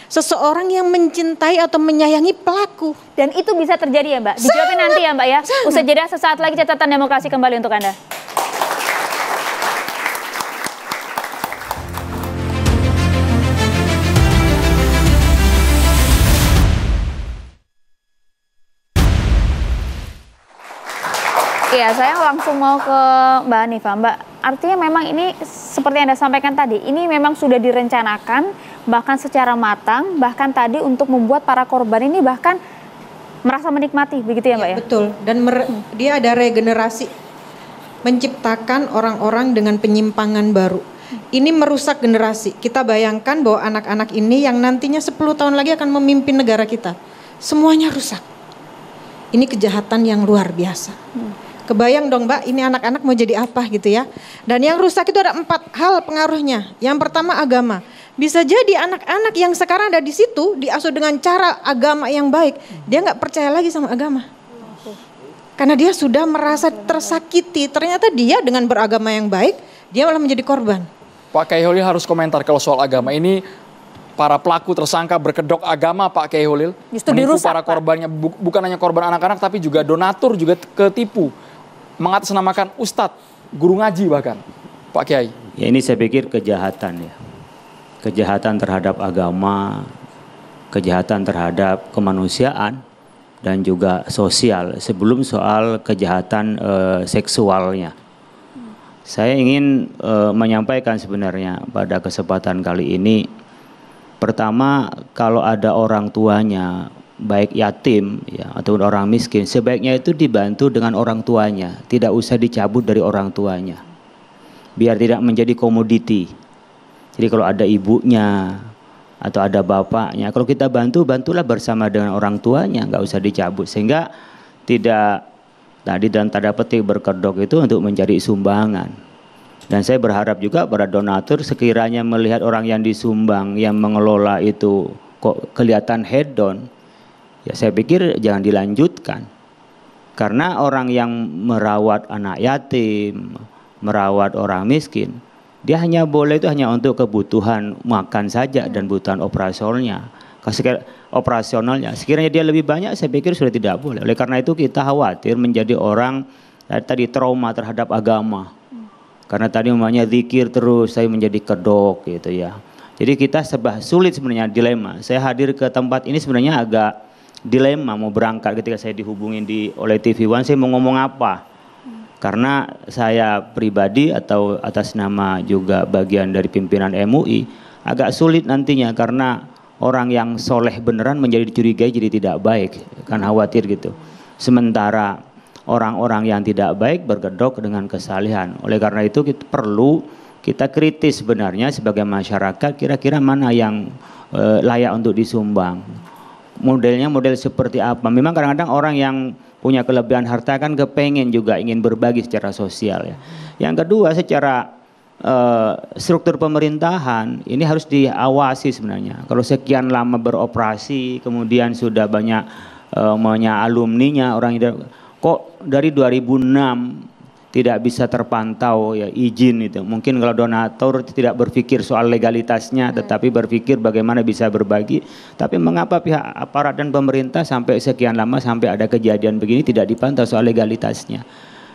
Seseorang yang mencintai atau menyayangi pelaku. Dan itu bisa terjadi ya Mbak? Dijawabin nanti ya Mbak ya. Usai jeda sesaat lagi catatan demokrasi kembali untuk Anda. Iya, saya langsung mau ke Mbak Anifa. Mbak, artinya memang ini seperti yang Anda sampaikan tadi, ini memang sudah direncanakan bahkan secara matang, bahkan tadi untuk membuat para korban ini bahkan merasa menikmati, begitu ya Mbak ya? Betul, dan dia ada regenerasi, menciptakan orang-orang dengan penyimpangan baru. Ini merusak generasi. Kita bayangkan bahwa anak-anak ini yang nantinya 10 tahun lagi akan memimpin negara kita. Semuanya rusak. Ini kejahatan yang luar biasa. Kebayang dong Mbak, ini anak-anak mau jadi apa gitu ya. Dan yang rusak itu ada 4 hal pengaruhnya. Yang pertama agama. Bisa jadi anak-anak yang sekarang ada di situ diasuh dengan cara agama yang baik. Dia nggak percaya lagi sama agama. Karena dia sudah merasa tersakiti. Ternyata dia dengan beragama yang baik, dia malah menjadi korban. Pak Kiai Holil harus komentar kalau soal agama ini. Para pelaku tersangka berkedok agama Pak Kiai Holil. Justru menipu dirusak, para korbannya, bukan hanya korban anak-anak tapi juga donatur juga ketipu. Mengatasnamakan ustadz, guru ngaji bahkan, Pak Kiai. Ya ini saya pikir kejahatan ya. Kejahatan terhadap agama, kejahatan terhadap kemanusiaan, dan juga sosial. Sebelum soal kejahatan seksualnya. Saya ingin menyampaikan sebenarnya pada kesempatan kali ini. Pertama, kalau ada orang tuanya baik yatim ya atau orang miskin, sebaiknya itu dibantu dengan orang tuanya, tidak usah dicabut dari orang tuanya, biar tidak menjadi komoditi. Jadi kalau ada ibunya atau ada bapaknya, kalau kita bantu, bantulah bersama dengan orang tuanya, nggak usah dicabut, sehingga tidak tadi dalam tanda petik berkedok itu untuk mencari sumbangan. Dan saya berharap juga para donatur sekiranya melihat orang yang disumbang, yang mengelola itu kok kelihatan hedon, ya saya pikir jangan dilanjutkan. Karena orang yang merawat anak yatim, merawat orang miskin, dia hanya boleh itu hanya untuk kebutuhan makan saja dan kebutuhan operasionalnya. Sekiranya dia lebih banyak, saya pikir sudah tidak boleh. Oleh karena itu kita khawatir menjadi orang tadi trauma terhadap agama. Karena tadi umpamanya zikir terus, saya menjadi kedok gitu ya. Jadi kita sulit sebenarnya, dilema. Saya hadir ke tempat ini sebenarnya agak dilema mau berangkat ketika saya dihubungin oleh TV One, saya mau ngomong apa. Karena saya pribadi atau atas nama juga bagian dari pimpinan MUI agak sulit nantinya, karena orang yang soleh beneran menjadi dicurigai jadi tidak baik, kan khawatir gitu. Sementara orang-orang yang tidak baik berkedok dengan kesalehan. Oleh karena itu kita kritis sebenarnya sebagai masyarakat, kira-kira mana yang layak untuk disumbang. Modelnya model seperti apa? Memang kadang-kadang orang yang punya kelebihan harta kan kepengen juga ingin berbagi secara sosial ya. Yang kedua, secara struktur pemerintahan ini harus diawasi sebenarnya. Kalau sekian lama beroperasi, kemudian sudah banyak alumninya, orang kok dari 2006 tidak bisa terpantau ya izin itu. Mungkin kalau donatur tidak berpikir soal legalitasnya, tetapi berpikir bagaimana bisa berbagi. Tapi mengapa pihak aparat dan pemerintah sampai sekian lama sampai ada kejadian begini tidak dipantau soal legalitasnya.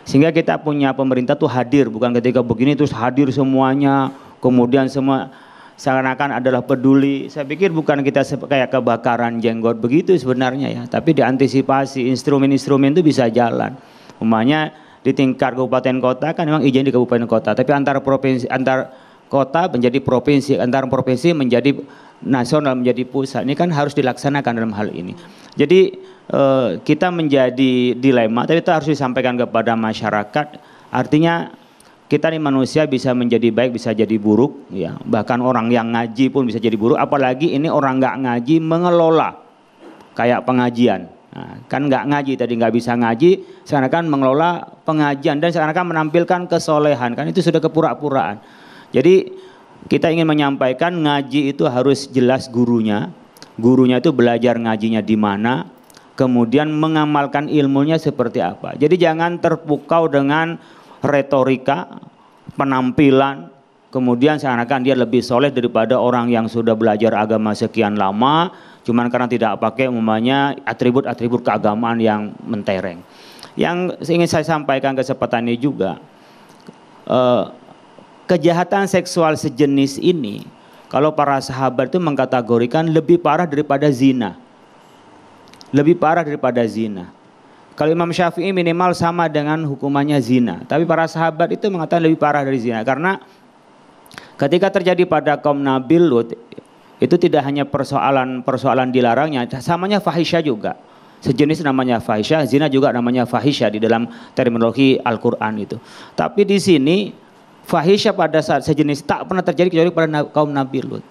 Sehingga kita punya pemerintah tuh hadir, bukan ketika begini terus hadir semuanya, kemudian semua seakan-akan adalah peduli. Saya pikir bukan kita kayak kebakaran jenggot begitu sebenarnya ya, tapi diantisipasi, instrumen-instrumen itu bisa jalan. Umpamanya di tingkat kabupaten kota kan memang izin di kabupaten kota, tapi antar provinsi, antar kota menjadi provinsi, antar provinsi menjadi nasional, menjadi pusat. Ini kan harus dilaksanakan dalam hal ini. Jadi kita menjadi dilema, tapi itu harus disampaikan kepada masyarakat. Artinya kita ini manusia bisa menjadi baik, bisa jadi buruk, ya. Bahkan orang yang ngaji pun bisa jadi buruk. Apalagi ini orang nggak ngaji mengelola kayak pengajian. Nah, kan nggak ngaji tadi, nggak bisa ngaji, seakan-akan mengelola pengajian dan seakan-akan menampilkan kesolehan, kan itu sudah kepura-puraan. Jadi kita ingin menyampaikan ngaji itu harus jelas gurunya itu belajar ngajinya di mana, kemudian mengamalkan ilmunya seperti apa. Jadi jangan terpukau dengan retorika, penampilan, kemudian seakan-akan dia lebih soleh daripada orang yang sudah belajar agama sekian lama, cuman karena tidak pakai umpamanya atribut-atribut keagamaan yang mentereng. Yang ingin saya sampaikan kesempatan ini juga, kejahatan seksual sejenis ini, kalau para sahabat itu mengkategorikan lebih parah daripada zina. Lebih parah daripada zina. Kalau Imam Syafi'i minimal sama dengan hukumannya zina, tapi para sahabat itu mengatakan lebih parah dari zina, karena ketika terjadi pada kaum Nabi Lut, itu tidak hanya persoalan dilarangnya, samanya fahisya juga. Sejenis namanya fahisya, zina juga namanya fahisya di dalam terminologi Al-Quran itu. Tapi di sini fahisya pada saat sejenis tak pernah terjadi kecuali pada kaum Nabi Lut.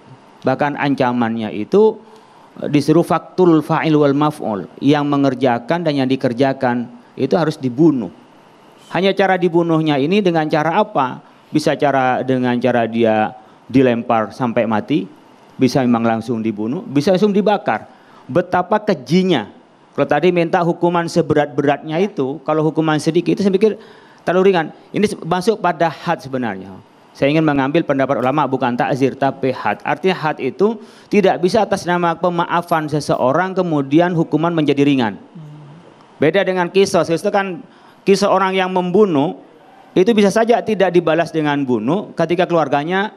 Bahkan ancamannya itu disuruh faktul fa'il wal maf'ul, yang mengerjakan dan yang dikerjakan itu harus dibunuh. Hanya cara dibunuhnya ini dengan cara apa? Bisa dengan cara dia dilempar sampai mati, bisa memang langsung dibunuh, bisa langsung dibakar. Betapa kejinya. Kalau tadi minta hukuman seberat-beratnya itu, kalau hukuman sedikit itu saya pikir terlalu ringan. Ini masuk pada had sebenarnya. Saya ingin mengambil pendapat ulama bukan takzir tapi had. Artinya had itu tidak bisa atas nama pemaafan seseorang kemudian hukuman menjadi ringan. Beda dengan kisos. Itu kan kisah orang yang membunuh itu bisa saja tidak dibalas dengan bunuh ketika keluarganya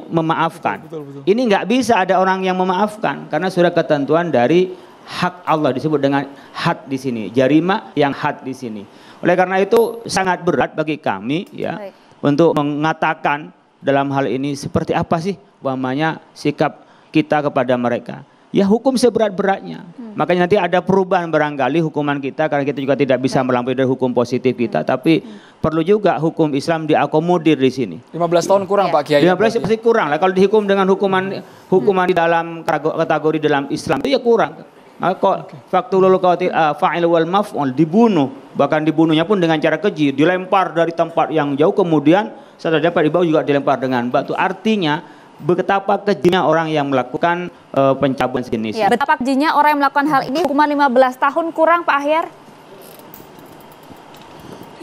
memaafkan. Ini nggak bisa ada orang yang memaafkan karena sudah ketentuan dari hak Allah, disebut dengan had di sini, jarima yang had di sini. Oleh karena itu sangat berat bagi kami ya untuk mengatakan dalam hal ini seperti apa sih umpamanya sikap kita kepada mereka. ya hukum seberat-beratnya. Makanya nanti ada perubahan barangkali hukuman kita, karena kita juga tidak bisa melampaui dari hukum positif kita, tapi perlu juga hukum Islam diakomodir di sini. 15 tahun kurang Pak Kiai. 15 pasti kurang lah kalau dihukum dengan hukuman di dalam kategori dalam Islam itu ya kurang. Kok faktulul qatil fa'il wal maf'ul dibunuh, bahkan dibunuhnya pun dengan cara keji, dilempar dari tempat yang jauh, kemudian setelah dapat dibawa juga dilempar dengan batu. Artinya betapa kejinya orang yang melakukan pencabulan sejenis. Ya, betapa kejinya orang yang melakukan hal ini, hukuman 15 tahun kurang Pak Ahyar?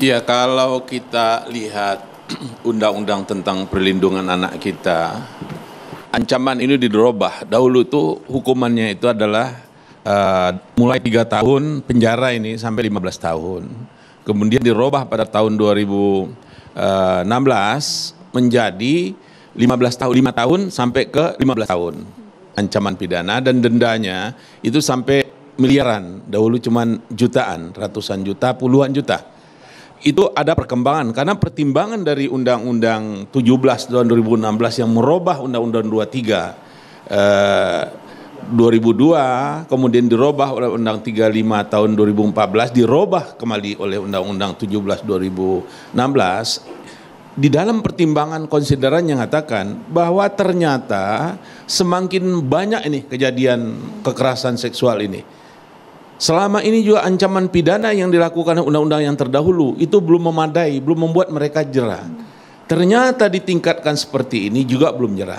Iya, kalau kita lihat undang-undang tentang perlindungan anak kita, ancaman ini dirubah. Dahulu itu hukumannya itu adalah mulai 3 tahun penjara ini sampai 15 tahun. Kemudian dirubah pada tahun 2016 menjadi 5 tahun sampai ke 15 tahun ancaman pidana, dan dendanya itu sampai miliaran. Dahulu cuman jutaan, ratusan juta, puluhan juta. Itu ada perkembangan karena pertimbangan dari Undang-Undang 17 tahun 2016 yang merubah Undang-Undang 23 2002, kemudian dirubah oleh Undang 35 tahun 2014, dirubah kembali oleh Undang-Undang 17 2016. Di dalam pertimbangan konsideran yang mengatakan bahwa ternyata semakin banyak ini kejadian kekerasan seksual ini. Selama ini juga ancaman pidana yang dilakukan undang-undang yang terdahulu itu belum memadai, belum membuat mereka jera. Ternyata ditingkatkan seperti ini juga belum jera.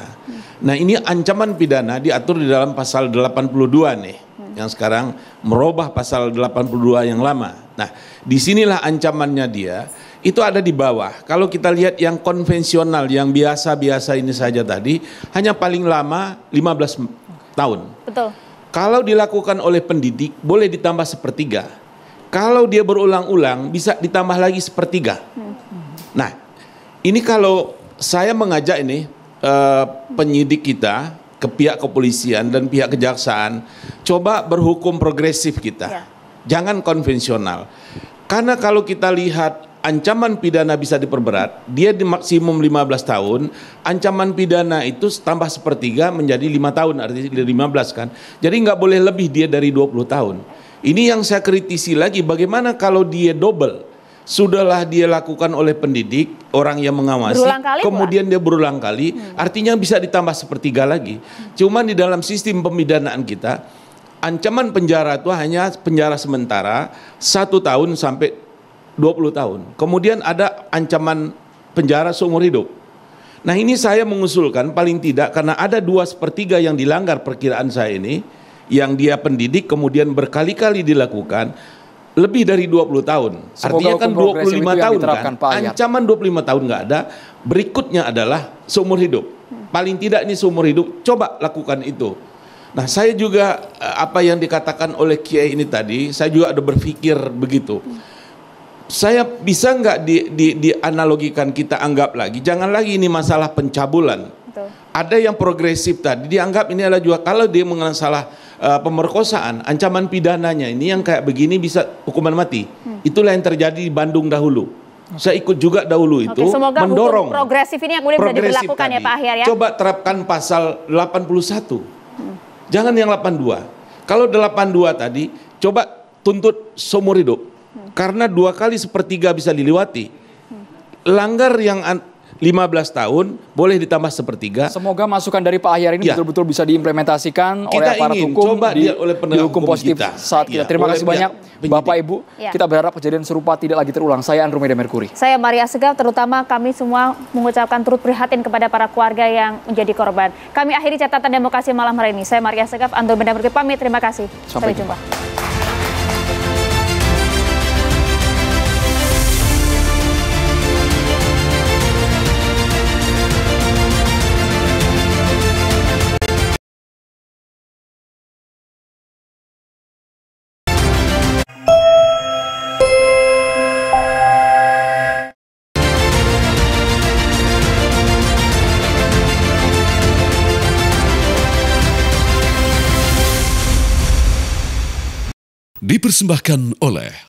Nah, ini ancaman pidana diatur di dalam pasal 82 nih, yang sekarang merubah pasal 82 yang lama. Nah, disinilah ancamannya dia. Itu ada di bawah. Kalau kita lihat yang konvensional, yang biasa-biasa ini saja tadi, hanya paling lama 15 tahun. Betul. Kalau dilakukan oleh pendidik, boleh ditambah 1/3. Kalau dia berulang-ulang, bisa ditambah lagi 1/3. Nah, ini kalau saya mengajak ini penyidik kita, ke pihak kepolisian dan pihak kejaksaan, coba berhukum progresif kita. Jangan konvensional. Karena kalau kita lihat ancaman pidana bisa diperberat, dia di maksimum 15 tahun, ancaman pidana itu tambah 1/3 menjadi 5 tahun, artinya 15 kan. Jadi nggak boleh lebih dia dari 20 tahun. Ini yang saya kritisi lagi, bagaimana kalau dia double? Sudahlah dia lakukan oleh pendidik, orang yang mengawasi, kemudian dia berulang kali, artinya bisa ditambah 1/3 lagi. Cuman di dalam sistem pemidanaan kita, ancaman penjara itu hanya penjara sementara 1 tahun sampai 20 tahun. Kemudian ada ancaman penjara seumur hidup. Nah, ini saya mengusulkan paling tidak, karena ada 2/3 yang dilanggar perkiraan saya ini, yang dia pendidik kemudian berkali-kali dilakukan, lebih dari 20 tahun. Artinya kan 25 tahun kan. Ancaman 25 tahun nggak ada. Berikutnya adalah seumur hidup. Paling tidak ini seumur hidup, coba lakukan itu. Nah, saya juga apa yang dikatakan oleh Kiai ini tadi, saya juga ada berpikir begitu. Saya bisa nggak dianalogikan, kita anggap lagi, jangan lagi ini masalah pencabulan. Betul. Ada yang progresif tadi, dianggap ini adalah juga kalau dia mengenai salah pemerkosaan, ancaman pidananya ini yang kayak begini bisa hukuman mati. Itulah yang terjadi di Bandung dahulu. Saya ikut juga dahulu itu, semoga mendorong hukum progresif ini yang kemudian bisa diberlakukan tadi. Ya Pak Ahyar ya. Coba terapkan pasal 81. Jangan yang 82. Kalau 82 tadi, coba tuntut seumur hidup. Karena 2 kali 1/3 bisa dilewati. Langgar yang 15 tahun boleh ditambah 1/3. Semoga masukan dari Pak Ahyar ini betul-betul bisa diimplementasikan oleh aparat hukum oleh di hukum positif saat kita. Terima kasih banyak Bapak Ibu. Kita berharap kejadian serupa tidak lagi terulang. Saya Andromeda Mercury. Saya Maria Segaf, terutama kami semua mengucapkan turut prihatin kepada para keluarga yang menjadi korban. Kami akhiri catatan demokrasi malam hari ini. Saya Maria Segaf, Andromeda Mercury pamit. Terima kasih. Sampai jumpa. Dipersembahkan oleh